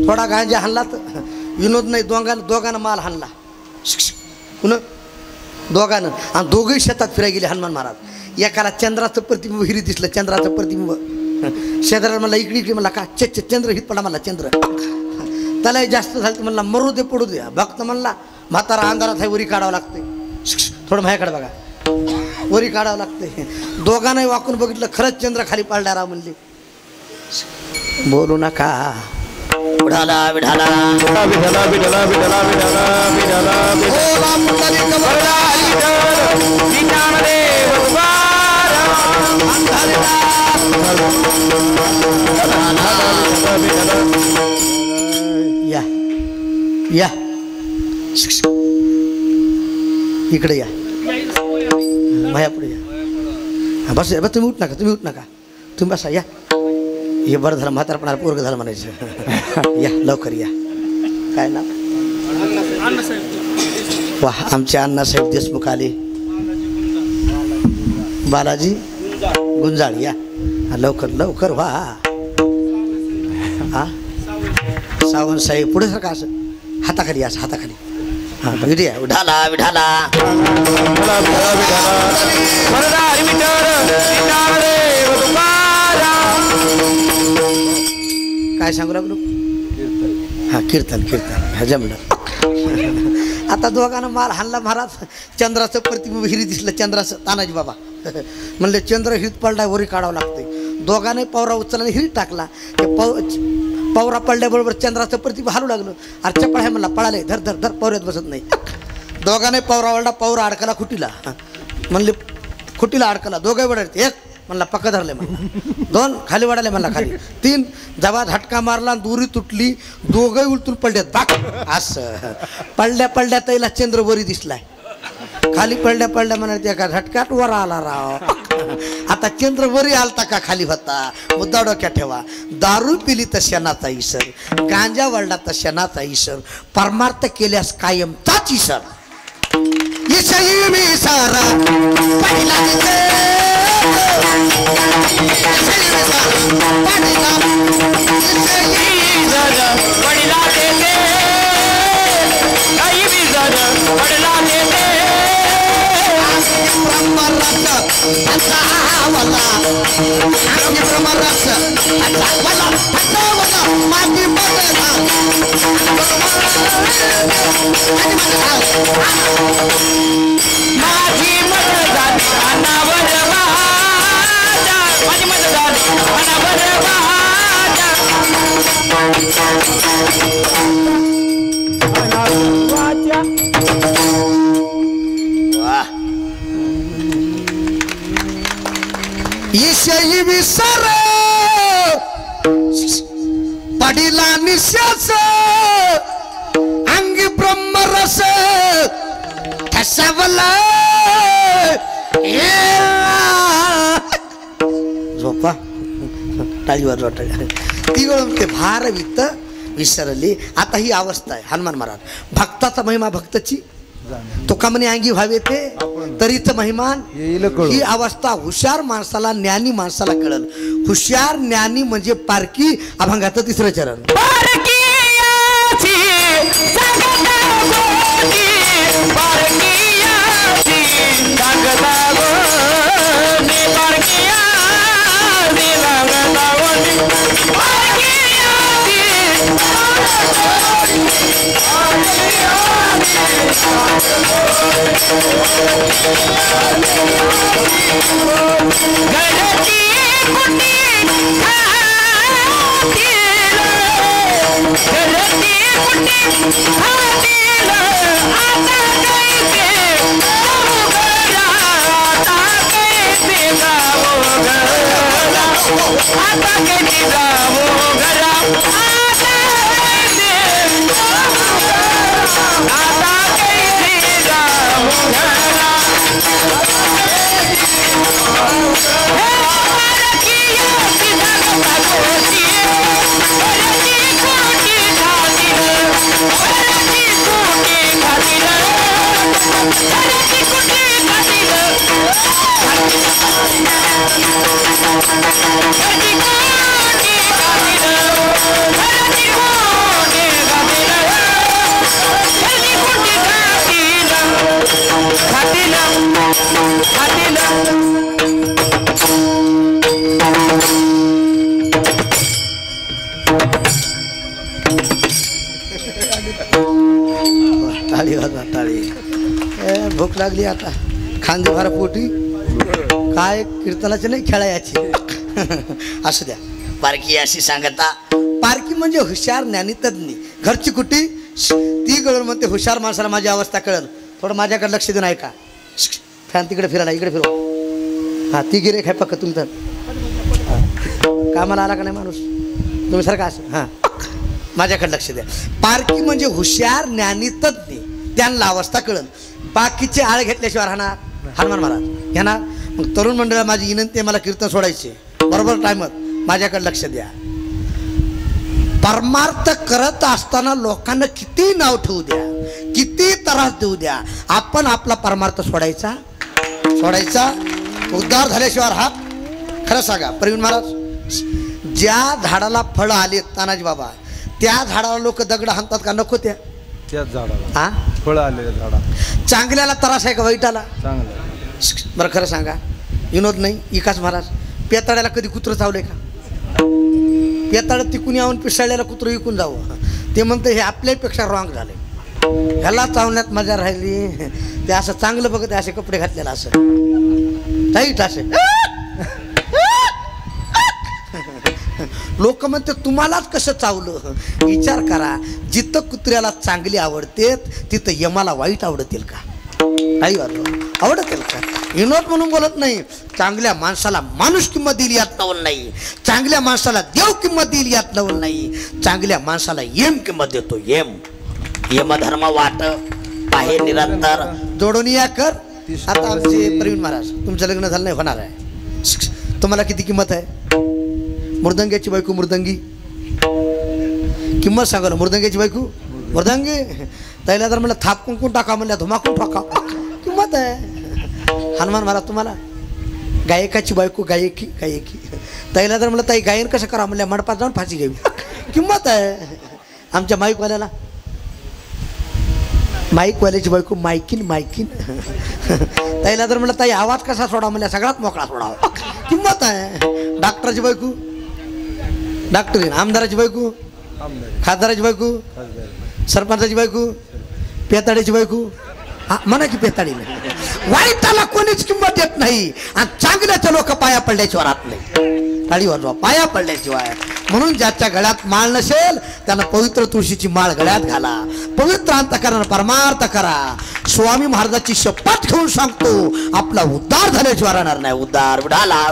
थोडा गांजा हाणला तर विनोद नाही दोघांना माल हाणला पुन्हा दोघांना आणि दोघंही शेतात फिरायला गेले हनुमान महाराज एकाला चंद्राचं प्रतिबिंब हिरी दिसलं चंद्राचं प्रतिबिंब शेजाऱ्याला मला इकडे म्हणला का चंद्र हित पडा मला चंद्र त्यालाही जास्त झालं म्हणला मरू दे पडू दे भक्त म्हणला म्हातारा अंधारात आहे वरी काढावं लागते थोडं माझ्याकडे बघा वरी काढावं लागते दोघांनाही वाकून बघितलं खरंच चंद्र खाली पाडला राव म्हणले बोलू नका विठाला विठाला विठला विठला विठला विठला विठला हो राम पुंडलिक या या इकडे या माया पुढे या बस तुम्ही उठ नका तुम्ही बसा या हे बरं झालं म्हातारपणाला पोरग झालं म्हणायचं या लवकर या काय ना वा आमचे अण्णासाहेब देशमुख आले बालाजी गुंजाळ या लवकर लवकर वा हा सावंत साहेब पुढे सर का असं हाताखाली असं हाताखाली हां इथे या विठाला विठाला काय सांगू लागलो हां कीर्तन ह्या जमलं आता दोघांना माल हाणला महाराज चंद्राचं प्रतिबिंब विहिरी दिसलं चंद्राचं तानाजी बाबा म्हणले चंद्र हिरीत पडला वरी काढावं लागतंय दोघांनाही पवरा उचलला हिरीत टाकला ते पवरा पडल्याबरोबर चंद्राचं प्रतिबिंब हालू लागलं अरे चपळ आहे म्हणला पळाले धर धर धर पवऱ्यात बसत नाही दोघांनाही पवरा वळला पवरा अडकला खुटीला म्हणले खुटीला अडकला दोघे वडाले एक म्हणला पक्क धरले म्हणला दोन खाली वडाले म्हणला खाली तीन जवा झटका मारला दुरी तुटली दोघंही उलटून पडल्यात बाक असं पडल्या तैला चंद्र वरी दिसलाय खाली पडल्या म्हणाले एका झटक्यात वर आला राव आता चंद्र वरी आलता का खाली होता मुद्दा डोक्यात ठेवा दारू पिली तर शनाचा इसर गांजा वळला तर शनाचा इसर परमार्थ केल्यास कायम ताच इसर मी सारा पहिला ईशई विसर पडिला निश्वास अंगी ब्रह्मरस ठसावला झोपा टाळीवर रोटाळी ती वेळ ते भार वित्त विसरली आता ही अवस्था आहे हनुमान महाराज भक्ताचा महिमा भक्ताची तो का म्हणे अंगी व्हावे ते तरीच महिमान ही अवस्था हुशार माणसाला ज्ञानी माणसाला कळल हुशार ज्ञानी म्हणजे पारकी अभंगाचं तिसरं चरण भूक लागली आता खांदे भरा पोटी काय कीर्तनाचे नाही खेळायची असू द्या बारकी अशी सांगता पारखी म्हणजे हुशार ज्ञानीतज्ञ. घरची कुटी ती कळून म्हणते हुशार माणसाला माझी अवस्था कळेल. थोडं माझ्याकडे लक्ष देऊन ऐका. फॅन तिकडे फिरायला, इकडे फिरवा. ती गिरेक आहे पक्क तुमचं. कामाला आला का नाही माणूस तुम्ही सारखा असं. माझ्याकडे लक्ष द्या. पारखी म्हणजे हुशार ज्ञानीतज्ञ, त्यांना अवस्था कळेल. बाकीचे आळ घेतल्याशिवाय राहणार. हनुमान महाराज घेणार. मग तरुण मंडळाला माझी विनंती आहे, मला कीर्तन सोडायचे बरोबर टायमात. माझ्याकडे लक्ष द्या. परमार्थ करत असताना लोकांना किती नाव ठेवू द्या, किती त्रास देऊ द्या, आपण आपला परमार्थ सोडायचा. उद्धार झाल्याशिवाय राहत. खरं सांगा प्रवीण महाराज, ज्या झाडाला फळ आले तानाजी बाबा, त्या झाडाला लोक दगड हाणतात का नको? त्याच झाडाला फळ आले. झाडा चांगल्याला त्रास आहे का वाईटाला? चांगला. बरं खरं सांगा विनोद नाही, इकाच महाराज, पेताड्याला कधी कुत्रं चावलंय का? पेताड्यात तिकून यावून पिसाळल्याला कुत्रं विकून जावं. ते म्हणतं हे आपल्यापेक्षा रॉंग झाले, ह्याला चावण्यात मजा राहिली. ते असं चांगलं बघत असे कपडे घातलेला असं टाईट असे. लोक म्हणते तुम्हालाच कसं चावलं? विचार करा, जिथं कुत्र्याला चांगली आवडते तिथं यमाला वाईट आवडतील का? काही आवडतील का? विनोद म्हणून बोलत नाही. चांगल्या माणसाला माणूस किंमत दिली यात नवल नाही. चांगल्या माणसाला देव किंमत दिली यात नवल नाही. चांगल्या माणसाला येम किंमत देतो. यमधर्म वाट पाहे निरंतर जोडून या कर. आता आमचे प्रवीण महाराज, तुमचं लग्न झालं नाही, होणार आहे. तुम्हाला किती किंमत आहे? मृदंग्याची बायको मृदंगी किंमत सांगा ना. मृदंग्याची बायको मृदंगी, त्याला जर म्हणलं थाप कुंकून टाका, म्हणल्या धुमाकून टाका, किंमत आहे. हनुमान महाराज तुम्हाला गायकाची बायको गायकी, त्याला जर म्हणलं ताई गायन कसं करा, म्हणल्या मंडपात जाऊन फाशी घ्यावी, किंमत आहे. आमच्या माईकवाल्याला माईकवाल्याची बायको मायकीन, त्याला जर म्हणलं ताई आवाज कसा सोडा, म्हणल्या सगळ्यात मोकळा सोडावा, किंमत आहे. डॉक्टरची बायको डॉक्टरीन, आमदाराची बायको खासदाराची बायको, सरपंचाची बायको, पेताड्याची बायको. म्हणा की पेताडी वाईटाला कोणीच किंमत देत नाही आणि चांगल्याच्या लोक पाया पडल्याशिवाय राहत नाही. टाळी वाजवा, पाया पडल्याशिवाय. म्हणून ज्याच्या गळ्यात माळ नसेल त्यानं पवित्र तुळशीची माळ गळ्यात घाला. पवित्र अंतःकरणानं परमार्थ करा. स्वामी महाराजाची शपथ घेऊन सांगतो, आपला उद्धार झाल्याशिवाय राहणार नाही. उद्धार विठाला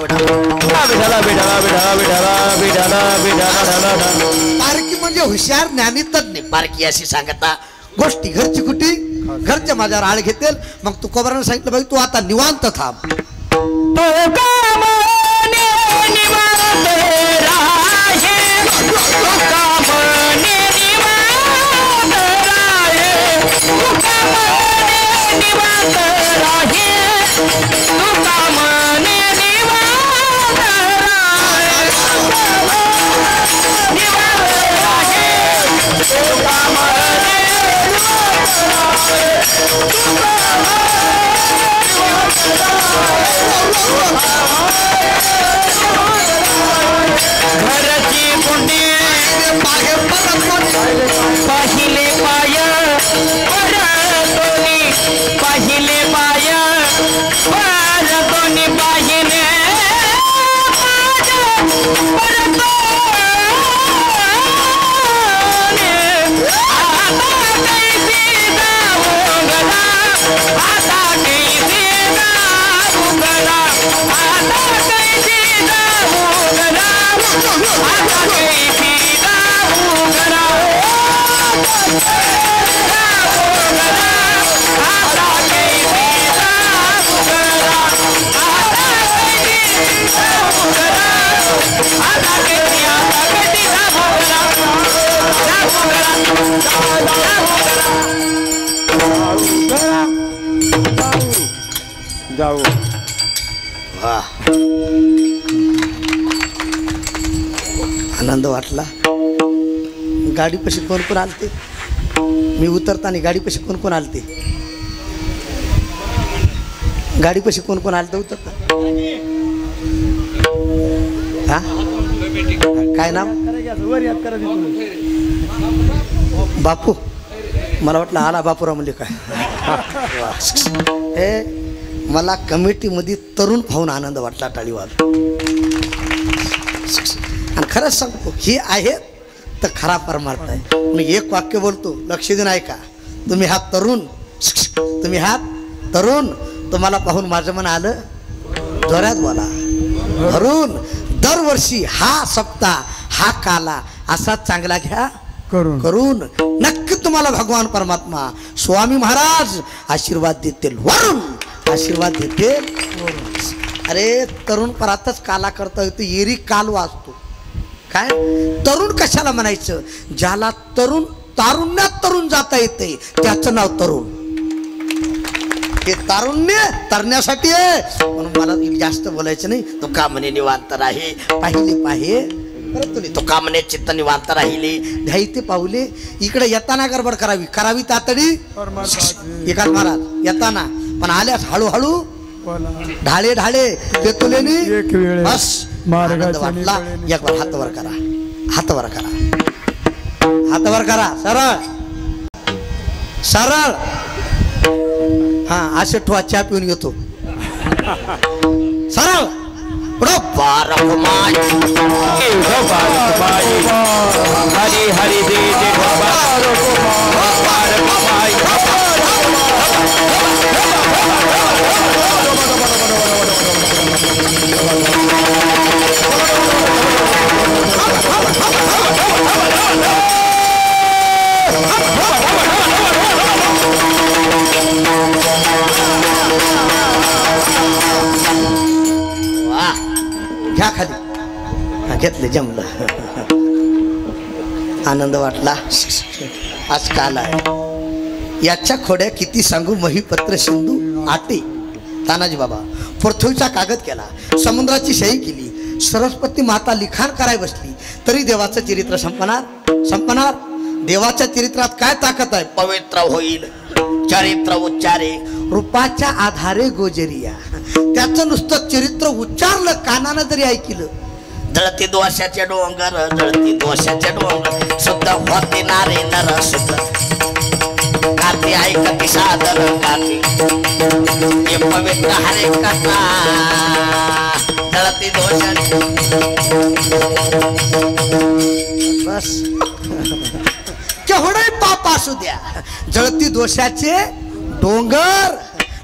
पारखी म्हणजे हुशार ज्ञानीतज्ञ. पारखी अशी सांगता गोष्टी घरची कुठी घरच्या माझ्यावर आळ घेतील. मग तू कोबरानं सांगितलं बाई तू आता निवांत थांब. जाऊ आनंद वाटला. गाडीपाशी कोण कोण आलते? मी उतरताना गाडीपाशी कोण कोण आलते? गाडीपाशी कोण कोण आलते उतरता? हा काय नाव? बापू. मला वाटलं आला बापूराव म्हणजे काय. हे मला कमिटीमध्ये तरुण पाहून आनंद वाटला. टाळीवाल. आणि खरंच सांगतो हे आहेत तर खरा परमार्थ आहे. मी एक वाक्य बोलतो, लक्ष देऊन ऐका. तुम्ही हा तरुण, तुम्ही हा तरुण, तुम्हाला पाहून माझं मन आलं, जोरात बोला. धरून दरवर्षी हा सप्ताह, हा काला असा चांगला घ्या करून नक्की तुम्हाला भगवान परमात्मा स्वामी महाराज आशीर्वाद देतील, वरून आशीर्वाद देतील. अरे तरुण परातच काला करता येतो, एरी काल वाचतो. काय तरुण कशाला म्हणायचं? ज्याला तरुण तारुण्यात तरुण जाता येते त्याचं नाव तरुण. हे तारुण्य तरण्यासाठी आहे, म्हणून मला जास्त बोलायचं नाही. तो का म्हणे निवांत राही, पाहिले पाहे तो का म्हणे चित्त निवांत राहिले. घाई ते पावले. इकडे येताना गडबड करावी तातडी एकाच महाराज येताना, पण आल्यास हळूहळू ढाळे ढाळे पेतुलेनी बस आनंद वाटला. एक बार हात वर करा, हात वर करा, हात वर करा, सरळ सरळ. हा असे ठोवा, चहा पिऊन घेतो, सरळ हरी हरी घ्या खाली. घेतले, जमलं. आनंद वाटला. आज काल आहे. याच्या खोड्या किती सांगू, महिपत्र सिंधू आटे. तानाजी बाबा पृथ्वीचा कागद केला, समुद्राची शाही केली, सरस्वती माता लिखाण कराय बसली, तरी देवाचं चरित्र संपणार. देवाच्या चरित्रात काय ताकद आहे? पवित्र होईल चरित्र उच्चारे, रूपाच्या आधारे गोजरिया. त्याचं नुसतं चरित्र उच्चारलं, कानानं जरी ऐकलं. जळती दोषाचे डोंगर, जळती दोषाचे डोंगर, शुद्ध होते नारे नर शुद्ध, गाते ऐकती सादर गाते, हे पवित्र हरे कथा. जळती दोषाचे बस केवढे पाप असू द्या, जळती दोषाचे डोंगर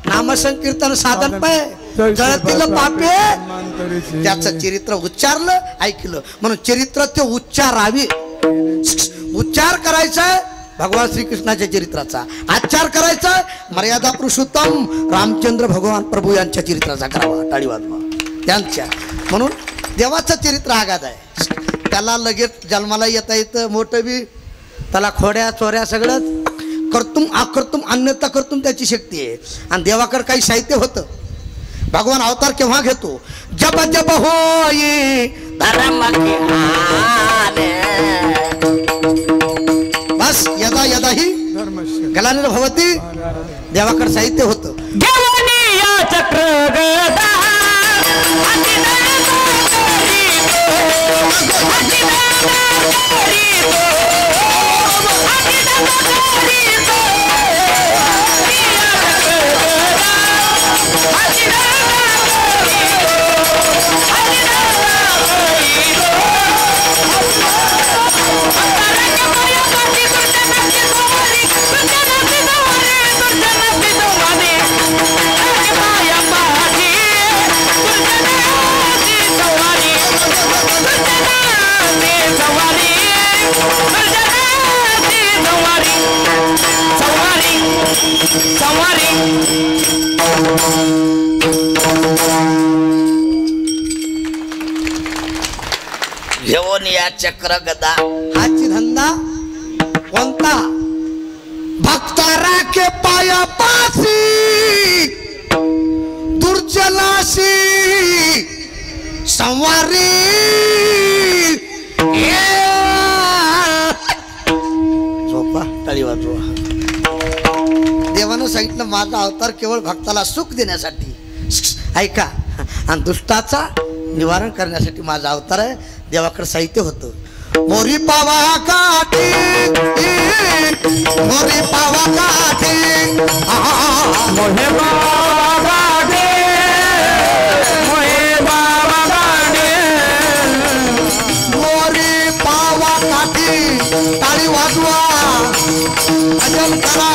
नामसंकीर्तन साधन पाय, जळतील पापे. त्याचं चरित्र उच्चारलं, ऐकलं, म्हणून चरित्र ते उच्चारावे. उच्चार करायचा भगवान श्रीकृष्णाच्या चरित्राचा, आचार करायचा मर्यादा पुरुषोत्तम रामचंद्र भगवान प्रभू यांच्या चरित्राचा करावा. टाळी वाजवा त्यांच्या. म्हणून देवाचं चरित्र आगाध आहे. त्याला लगेच जन्माला येता येतं, मोठं बी, त्याला खोड्या चोऱ्या सगळंच कर्तुम अकर्तुम अन्यथा कर्तुम त्याची शक्ती आहे. आणि देवाकडे काही साहित्य होतं. भगवान अवतार केव्हा घेतो? जब जब होई धर्म की हाने, बस यदा यदा ही गलाने भवती. देवाकडे साहित्य होतं. चक्र गदा घेऊन या चक्र गदा. हाची धंदा कोणता? भक्तारा के पाया पासी दुर्जनाशी संवारी. झोपा, टाळी वाजवा. देवानं सांगितलं माझा अवतार केवळ भक्ताला सुख देण्यासाठी, ऐका, आणि दुष्टाचा निवारण करण्यासाठी माझा अवतार आहे. देवाकडे साहित्य होतं. मोरी पावा काठी, मोरी पावा काठी, मोहे बाबा गाडे, मोहे बाबा गाडे, मोरी पावा काठी टाळी वाजवा भजन करा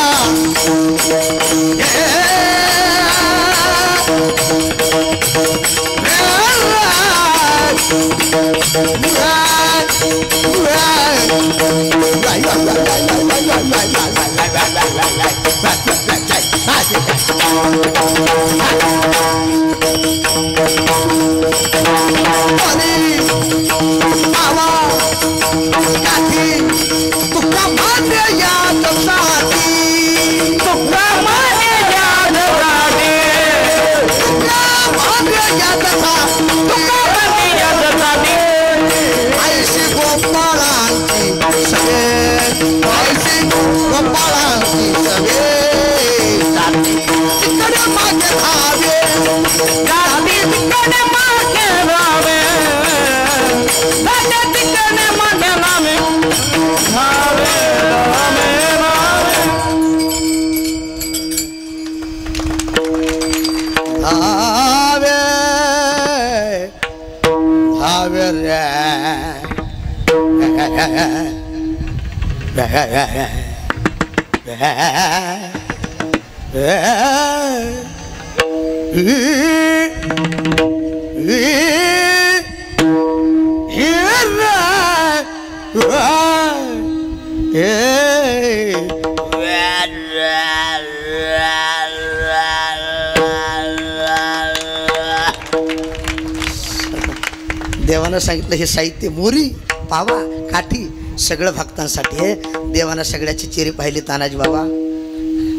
देवानं सांगितलं हे साहित्य मोरी पावा काठी सगळं भक्तांसाठी आहे. देवानं सगळ्याची चेहरे पाहिले तानाजी बाबा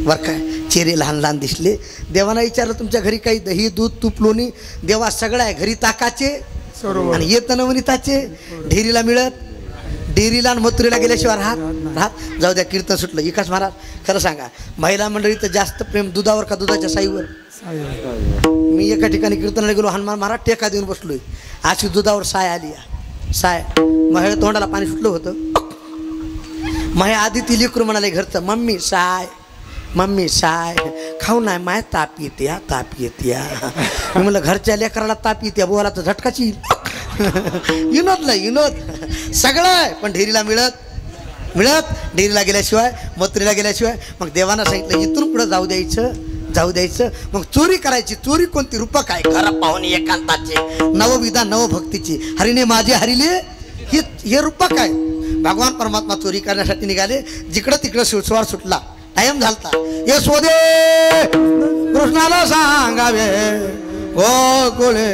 बर काय चेहरे लहान लहान दिसले. देवानं विचारलं तुमच्या घरी काही दही दूध तूप लोणी देवा सगळं आहे घरी ताकाचे आणि येतं वनिताचे ढेरीला मिळत डेअरीला आणि मथुरेला गेल्याशिवाय राहत जाऊ द्या. कीर्तन सुटलं विकास महाराज खरं सांगा महिला मंडळी तर जास्त प्रेम दुधावर का दुधाच्या साईवर. मी एका ठिकाणी कीर्तनाला गेलो हनुमान महाराज टेका देऊन बसलोय अशी दुधावर साय आली साय महिला तोंडाला पाणी सुटलं होतं. माझ्या आधी ती लेकरू म्हणाले घरचं मम्मी साय खाऊ नाही माय ताप येत्या मी म्हणलं घरच्या लेकराला ताप येत्या बोला तर झटकाची विनोद सगळं आहे पण ढेरीला मिळत ढेरीला गेल्याशिवाय मथुरेला गेल्याशिवाय मग देवानं सांगितलं इथून पुढं जाऊ द्यायचं. मग चोरी करायची. चोरी कोणती रूपक आहे घर पाहुणे एकांताचे नवविधा नवभक्तीची हरिने माझे हरिले हे रूपक आहे. भगवान परमात्मा चोरी करण्यासाठी निघाले. जिकडं तिकडं शिवस्वार सुटला टाइम झालता. यशोदे कृष्णाला सांगावे गोकुळे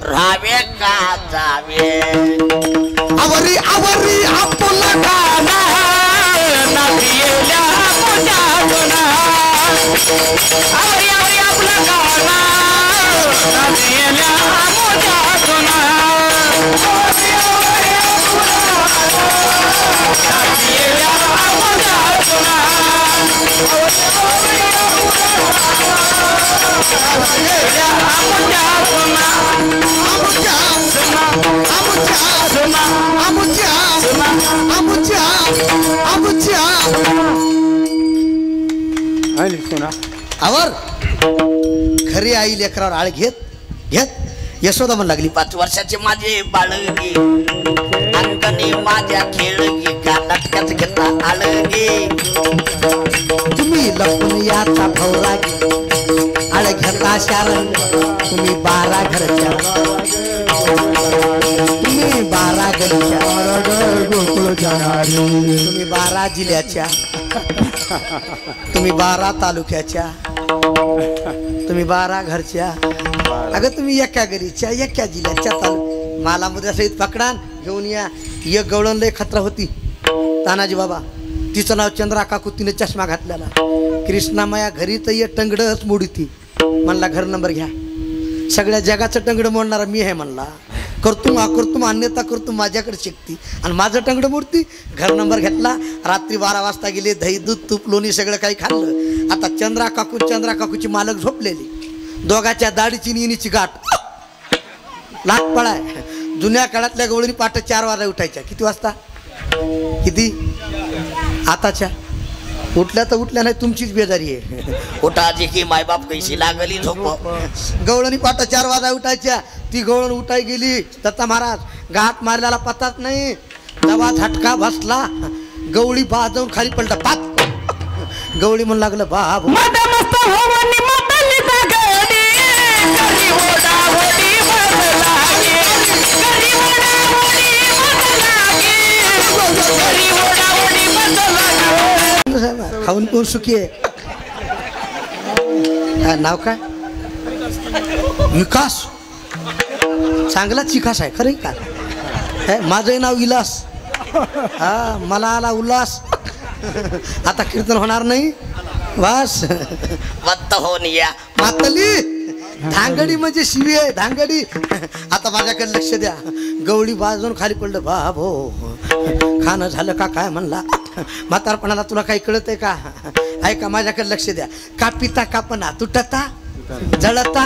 रावे का जावे आवरी आपुला गाना नाचियेल्या मोठ्या गुणा आवरी आपला गाना नाचियेल्या मोठ्या गुणा नाचियेल्या मोठ्या गुणा आवर खरी आई लेकरावर आळ घेत यशोदा म्हणू लागली 5 वर्षाचे माझे बाळगी अंगणी माझ्या खेळगी का नाटकात घेता आळगी तुम्ही लपून याचा भवरा आळ घेता शारण तुम्ही 12 घरच्या तुम्ही 12 गलीच्या तुम्ही 12 जिल्ह्याच्या तुम्ही 12 तालुक्याच्या तुम्ही 12 घरच्या अगं तुम्ही एका गरीच्या एका जिल्ह्याच्या मला मध्ये सहित पकडान घेऊन या. एक गवळण लय खतरा होती तानाजी बाबा तिचं नाव चंद्रा काकू तिने चष्मा घातलेला कृष्णामाया घरी तर ये टंगडच मोडीती म्हणला घर नंबर घ्या. सगळ्या जगाचं टंगडं मोडणारा मी आहे म्हणला. करतो अन्यथा करतो माझ्याकडे शिकती आणि माझं टंगडं मोडती. घर नंबर घेतला. रात्री 12 वाजता गेले. दही दूध तूप लोणी सगळं काही खाल्लं. आता चंद्रा काकूची मालक झोपलेली. दोघाच्या दाढीची निनीची गाठ लाट पळाय. जुन्या काळातल्या गवळणी पाठ 4 वाजता उठायच्या. किती वाजता किती आताच्या उठल्या नाही तुमचीच बेजारी आहे. उठाजी की मायबाप कैसी लागली झोप. गवळणी पाठ 4 वाजता उठायच्या. ती गवळण उठाय गेली दत्ता महाराज घाट मारल्याला पताच नाही. तेव्हा झटका बसला गवळी बाजवून खाली पडला पात गवळी म्हणू लागलं बाब मस्त होवानी मतली गडी करी ओडा ओडी बदलागे करी ओडा ओडी बदलागे करी ओडा ओडी बदलागे खाऊन पिऊन सुखी आहे नाव काय विकास चांगलाच विकास आहे खरं का माझं नाव विलास हा मला आला उल्हास आता कीर्तन होणार नाही बस वत्त होऊन या मातली धांगडी म्हणजे शिवी आहे धांगडी आता माझ्याकडे लक्ष द्या गवळी बाजून खाली पडलं बाब हो खाणं झालं का काय म्हणला म्हातारपणाला तुला काही कळत आहे का ऐका माझ्याकडे लक्ष द्या कापिता कापना तुटता जळता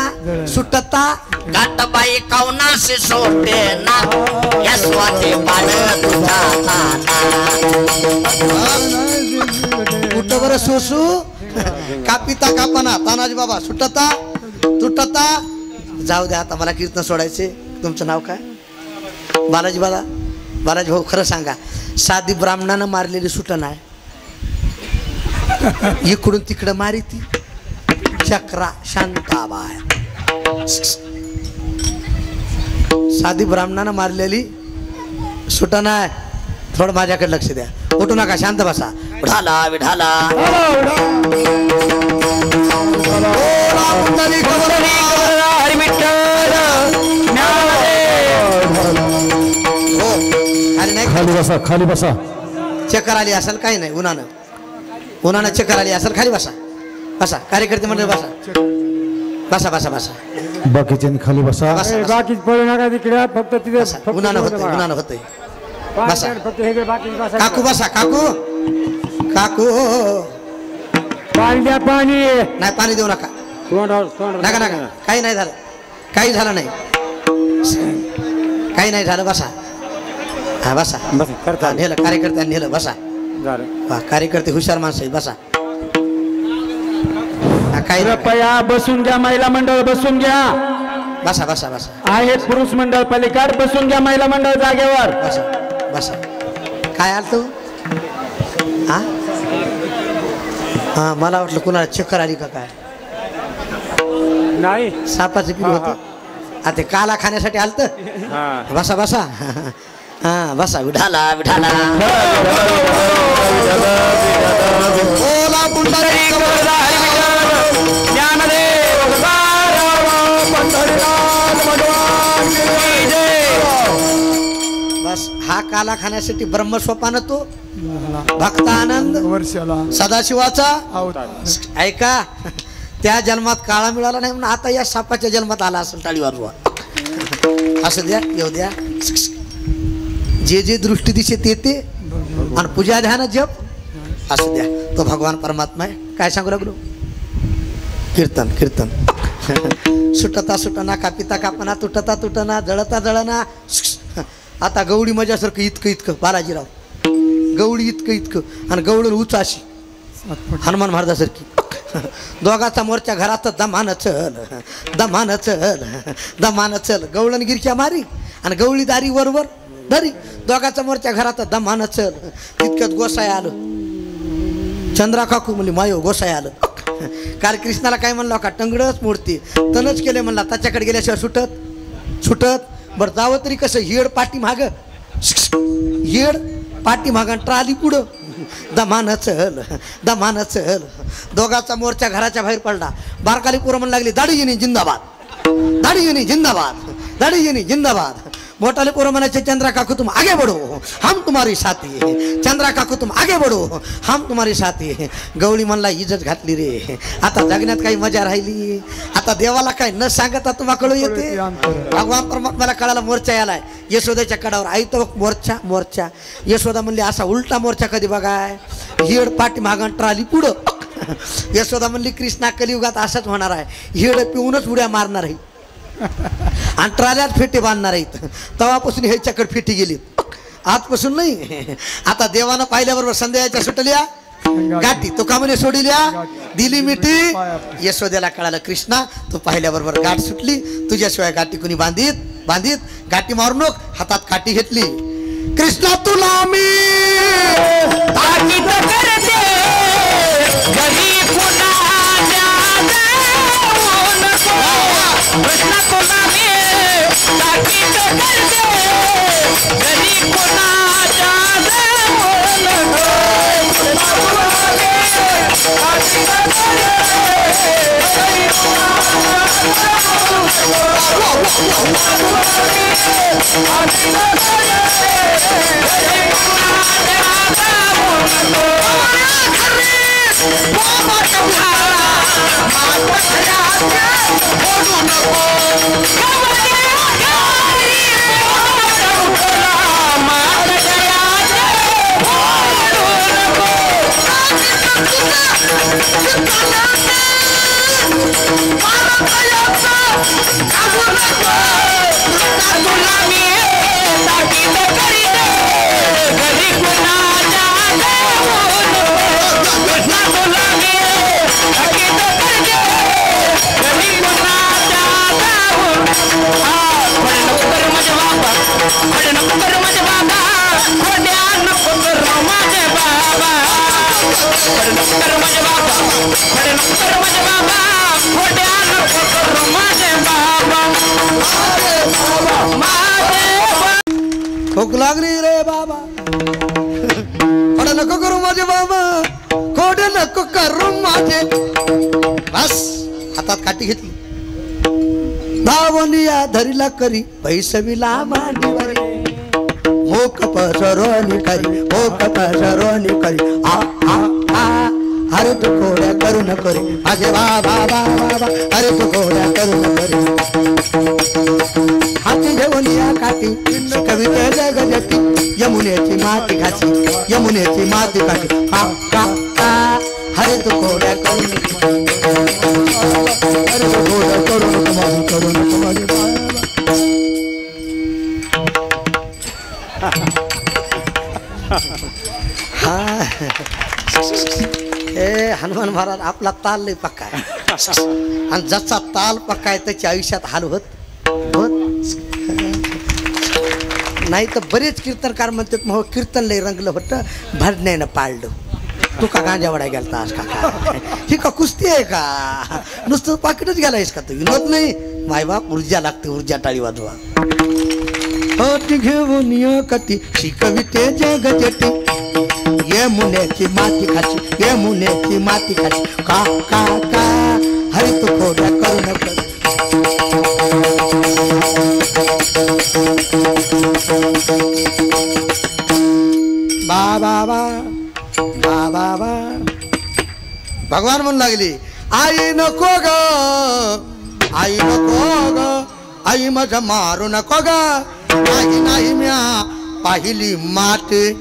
सुटता गाठबाई कौनाशी सोडते ना यशवंती बाळ तुझा नाना कुठं बरं सोसू कापिता कापना तानाजी बाबा सुटता तुटता जाऊ द्या आता मला कीर्तन सोडायचे तुमचं नाव काय बालाजी बालाजी भाऊ खरं सांगा साधी ब्राह्मणानं मारलेली सुटण आहे इकडून तिकडं मारी ती चक्रा शांताबाय साधी ब्राह्मणानं मारलेली सुटण आहे थोडं माझ्याकडे लक्ष द्या उठू नका शांत बसा विठाला विठाला खाली बसा खाली बसा चक्कर आली असेल काही नाही उन्हानं चक्कर आली असेल खाली बसा बसा कार्यकर्ते म्हणजे बसा बसा बसा बसा बाकीचे खाली बसा बसा, बसा. बाकी पळू नका तिकडे फक्त तिथे बसा. उन्हानं होतंय बसा. फक्त हे घे, बाकी बसा. काकू बसा काकू काकू पाणी द्या पाणी नाही पाणी देऊ नका नका नका काही नाही झालं काही झालं नाही काही नाही झालं बसा हा बसा बस करता हा, नेलं कार्यकर्त्यांनी नेलं बसा झालं वा कार्यकर्ते हुशार माणसं आहेत बसा हा, काही नाही. कृपया बसून घ्या महिला मंडळ बसून घ्या बसा बसा बसा आहेत पुरुष मंडळ पलीकड बसून घ्या महिला मंडळ जागेवर बसा बसा काय आलं तू हा हा मला वाटलं कुणाला चक्कर आली का काय नाही सापाचं पिलं होतं आता ते काला खाण्यासाठी आलत हा बसा बसा हा बसा विठाला विठाला बस हा काला खाण्यासाठी ब्रह्मस्वपान तो भक्त आनंद वर्षाला सदाशिवाचा ऐका त्या जन्मात काळा मिळाला नाही म्हणून आता या सापाच्या जन्मात आला असेल टाळी वाजवा असं द्या येऊ द्या जे जे दृष्टी दिसे ते ते आणि पूजा ध्यान जप असं द्या तो भगवान परमात्मा आहे काय सांगू लागलो कीर्तन कीर्तन सुटता सुटना कापिता कापना तुटता तुटना जळता जळना आता गवळी मजासारखं इतकं इतकं बालाजीराव गवळी इतकं इतकं आणि गवळून उचाशी हनुमान महाराजासारखी दोघाचा मोर्चा घरात दमान चल दमान चल दमान चल गवळण गिरक्या मारी आणि गवळी दारी वरवर धरी दोघाचा मोर्चा घरात दमान चल तितक्यात गोसाय आलं चंद्रा काकू म्हणली मायो गोसाय आलं काल कृष्णाला काय म्हणलं का टंगडच मोडते तनच केले म्हणला त्याच्याकडे गेल्याशिवाय सुटत बरं जावं तरी कसं येड पाठी माग येड पाठी माग ट्राली पुढं दमान चल दोघाचा मोर्चा घराच्या बाहेर पडला बारकाली पोरं म्हणू लागली दाढी येणे जिंदाबाद दाढी येणे जिंदाबाद दाढी येणे जिंदाबाद मोठाले पोरं म्हणायचे चंद्रा काकू तुम आगे बढ़ो हम तुम्हारी साथी है चंद्रा काकू तुम आगे बढ़ो हम तुम्हारी साथी है गवळी म्हणला इज्जत घातली रे आता जगण्यात काही मजा राहिली आता देवाला काय न सांगता तुम्हा कळू येते भगवान परमात्म्याला कळाला मोर्चा यालाय यशोदेच्या कडावर आई तो मोर्चा मोर्चा यशोदा म्हणली असा उलटा मोर्चा कधी बघाय हेड पाठी मागण ट्राली पुढं यशोदा म्हणली कृष्णा कलियुगात असाच होणार आहे हेड पिऊनच उड्या मारणार आहे आणि ट्राल्यात फेटे बांधणार आहेत तेव्हापासून ह्याच्याकडे फेटी गेली आजपासून नाही आता देवानं पाहिल्याबरोबर संध्याच्या सुटल्या गाठी तो का म्हणे सोडिल्या दिली मिठी यशोदेला कळालं कृष्णा तू पाहिल्याबरोबर गाठ सुटली तुझ्याशिवाय गाठी कुणी बांधीत गाठी मारू नको हातात काठी घेतली कृष्णा तुला मी ताकीद करते घरी कुणाच्या जाऊ नको कृष्णा तुला मी ताकीद करते घरी कुणाच्या जाऊ नको कृष्णा तुला मी ताकीद भूक लागली रे बाबा खोड नको करू माझे बाबा खोड नको करू माझे बस हातात काठी घेतली धावनिया धरीला करी पैसविला मांडीवरी मोक पसरोनी करी आ आ आ अरे तू खोड्या करू न करी माझे बाबा बाबा अरे तू खोड्या करू न करी हाती घेऊन या काठी कविते जगजती यमुनेची माती खाची हा का हरे तू खोड्या करू अरे तू खोड्या करू नको माझे ए हनुमान महाराज आपला ताल लय पक्का आहे आणि जसा ताल पक्का आहे त्याच्या आयुष्यात हाल होत नाही तर बरेच कीर्तनकार म्हणतात मग कीर्तन लय रंगलं होतं भजण्यानं पाळलं तू का गांजा वडा गेलतास का ही का कुस्ती आहे का नुसतं पाकिटच गेलायस का तू विनोद नाही मायबाप ऊर्जा लागते ऊर्जा टाळी वाजवा घेऊन कटी शिकविते जगजटी यमुनेची माती खाची का का का हरी तू खोड्या करू नको बाबा भगवान म्हणू लागली आई नको ग आई माझा मारू नको ग नाही म्या पाहिली माते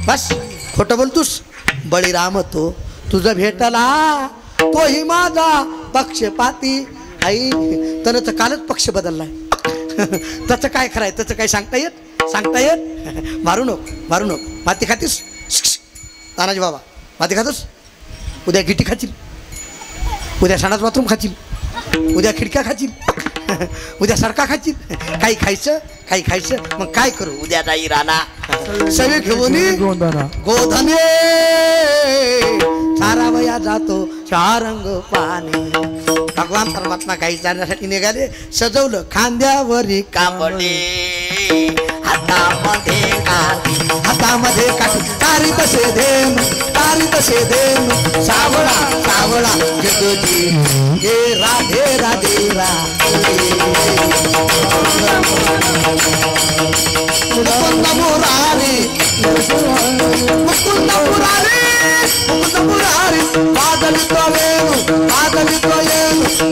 बस खोटं बोलतोस बळीराम तो तुझं भेटला तोही माझा पक्षपाती आई तर कालच पक्ष बदललाय त्याचं काय खरंय त्याचं काय सांगता येत मारू नको माती खातीस तानाजी बाबा माती खातोस उद्या गिटी खातील उद्या सणाच बाथरूम खातील उद्या खिडक्या खातील उद्या सडका खातील काही खायचं मग काय करू उद्या जाई राणा सगळे घेऊन गोधने सारावया जातो चारंग पाणी भगवान परमात्मा काही जाण्यासाठी निघाले सजवलं खांद्यावरी कांबळे हातामध्ये काठी तारी तसे देन सावळा जगजी हे राधे मुकुंद मुरारी बादल तो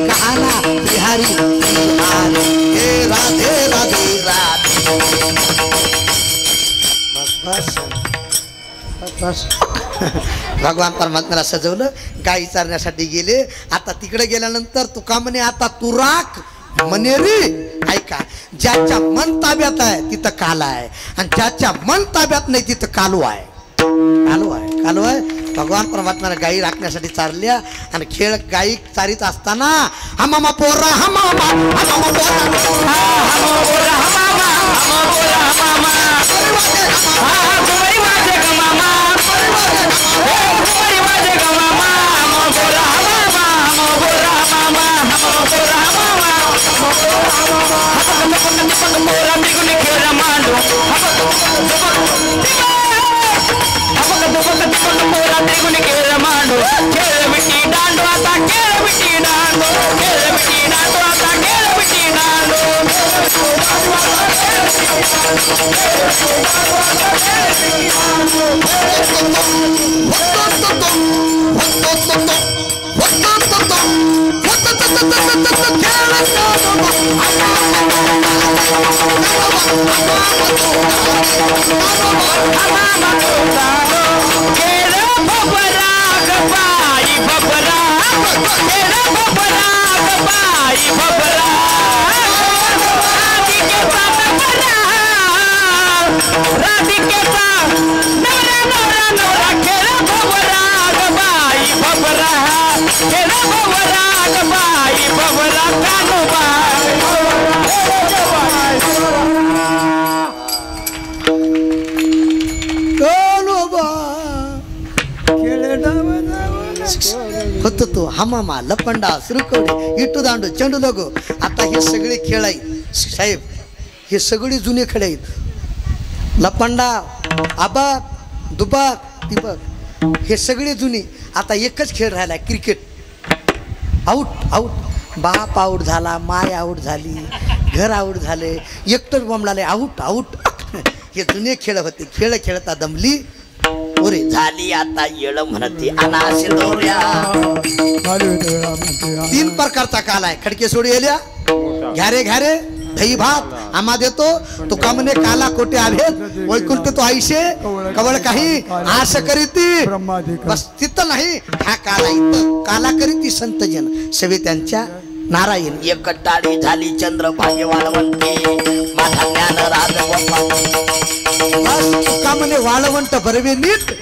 कहाना बिहारी हे राधे भगवान परमात्म्याला सजवलं गाई चारण्यासाठी गेले आता तिकडे गेल्यानंतर तुका म्हणे आता तू राख म्हणे रे ऐका ज्याच्या मन ताब्यात आहे तिथं काल आहे आणि ज्याच्या मन ताब्यात नाही तिथं कालू आहे भगवान परमात्म्याने गायी राखण्यासाठी चारल्या आणि खेळ गायी चारीत असताना हमामा पोरा हमामा हमामा पोरा होतो तो हमामा लपंडा सुरकवडी इटू दांडू चेंडू लगो. आता हे सगळे खेळ आहेत साहेब, हे सगळे जुने खेळ आहेत. लपंडा आबाक दुबाक तिबक हे सगळे जुने. आता एकच खेळ राहिला क्रिकेट. आऊट आऊट, बाप आऊट झाला, माय आऊट झाली, घर आऊट झाले, एकटंच बोंबलाले आऊट आऊट. हे जुने खेळ होते. खेळ खेळता दमली ओरे झाली आता येळ म्हणते अनाशी दोऱ्या. 3 प्रकारचा काल आहे. खडके सोडी येल्या घ्यारे घ्यारे दही भात आम्हा देतो तुका म्हणे काला कोटे आभेद वैकुंठ तो आईशे कवळ काही आश करीती. बस तिथं नाही, हा काला इथं काला करीती संत जन सवे त्यांच्या नारायण. एक टाळी झाली चंद्र भाग्यवानवंती माझा ज्ञान राजगोपाल. बस तुका म्हणे वाळवंट बरवे नीट.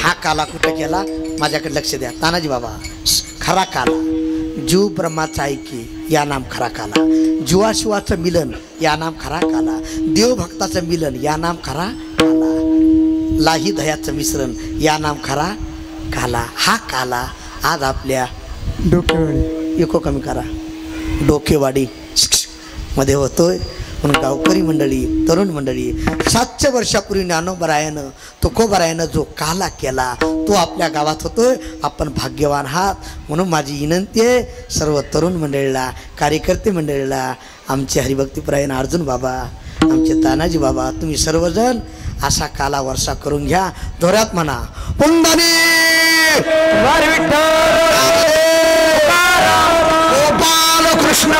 हा काला कुठं केला माझ्याकडे लक्ष द्या तानाजी बाबा. खरा काला जीव ब्रह्माचा ऐकी या नाम खरा काला. जीवाशिवाचं मिलन या नाम खरा काला. देवभक्ताचं मिलन या नाम खरा काला. लाही दह्याचं मिश्रण या नाम खरा काला. हा काला आज आपल्या डोकेवाडी एको कमी करा डोकेवाडी मध्ये होतोय. म्हणून गावकरी मंडळी तरुण मंडळी 700 वर्षापूर्वी ज्ञानोबरायानं तुकोबरायानं जो काला केला तो आपल्या गावात होतोय. आपण भाग्यवान आहात. म्हणून माझी विनंती आहे सर्व तरुण मंडळीला कार्यकर्ते मंडळीला आमचे हरिभक्तीपरायण अर्जुन बाबा आमचे तानाजी बाबा तुम्ही सर्वजण असा काला वर्षा करून घ्या. जोरात म्हणा पुंडली गोपाल कृष्ण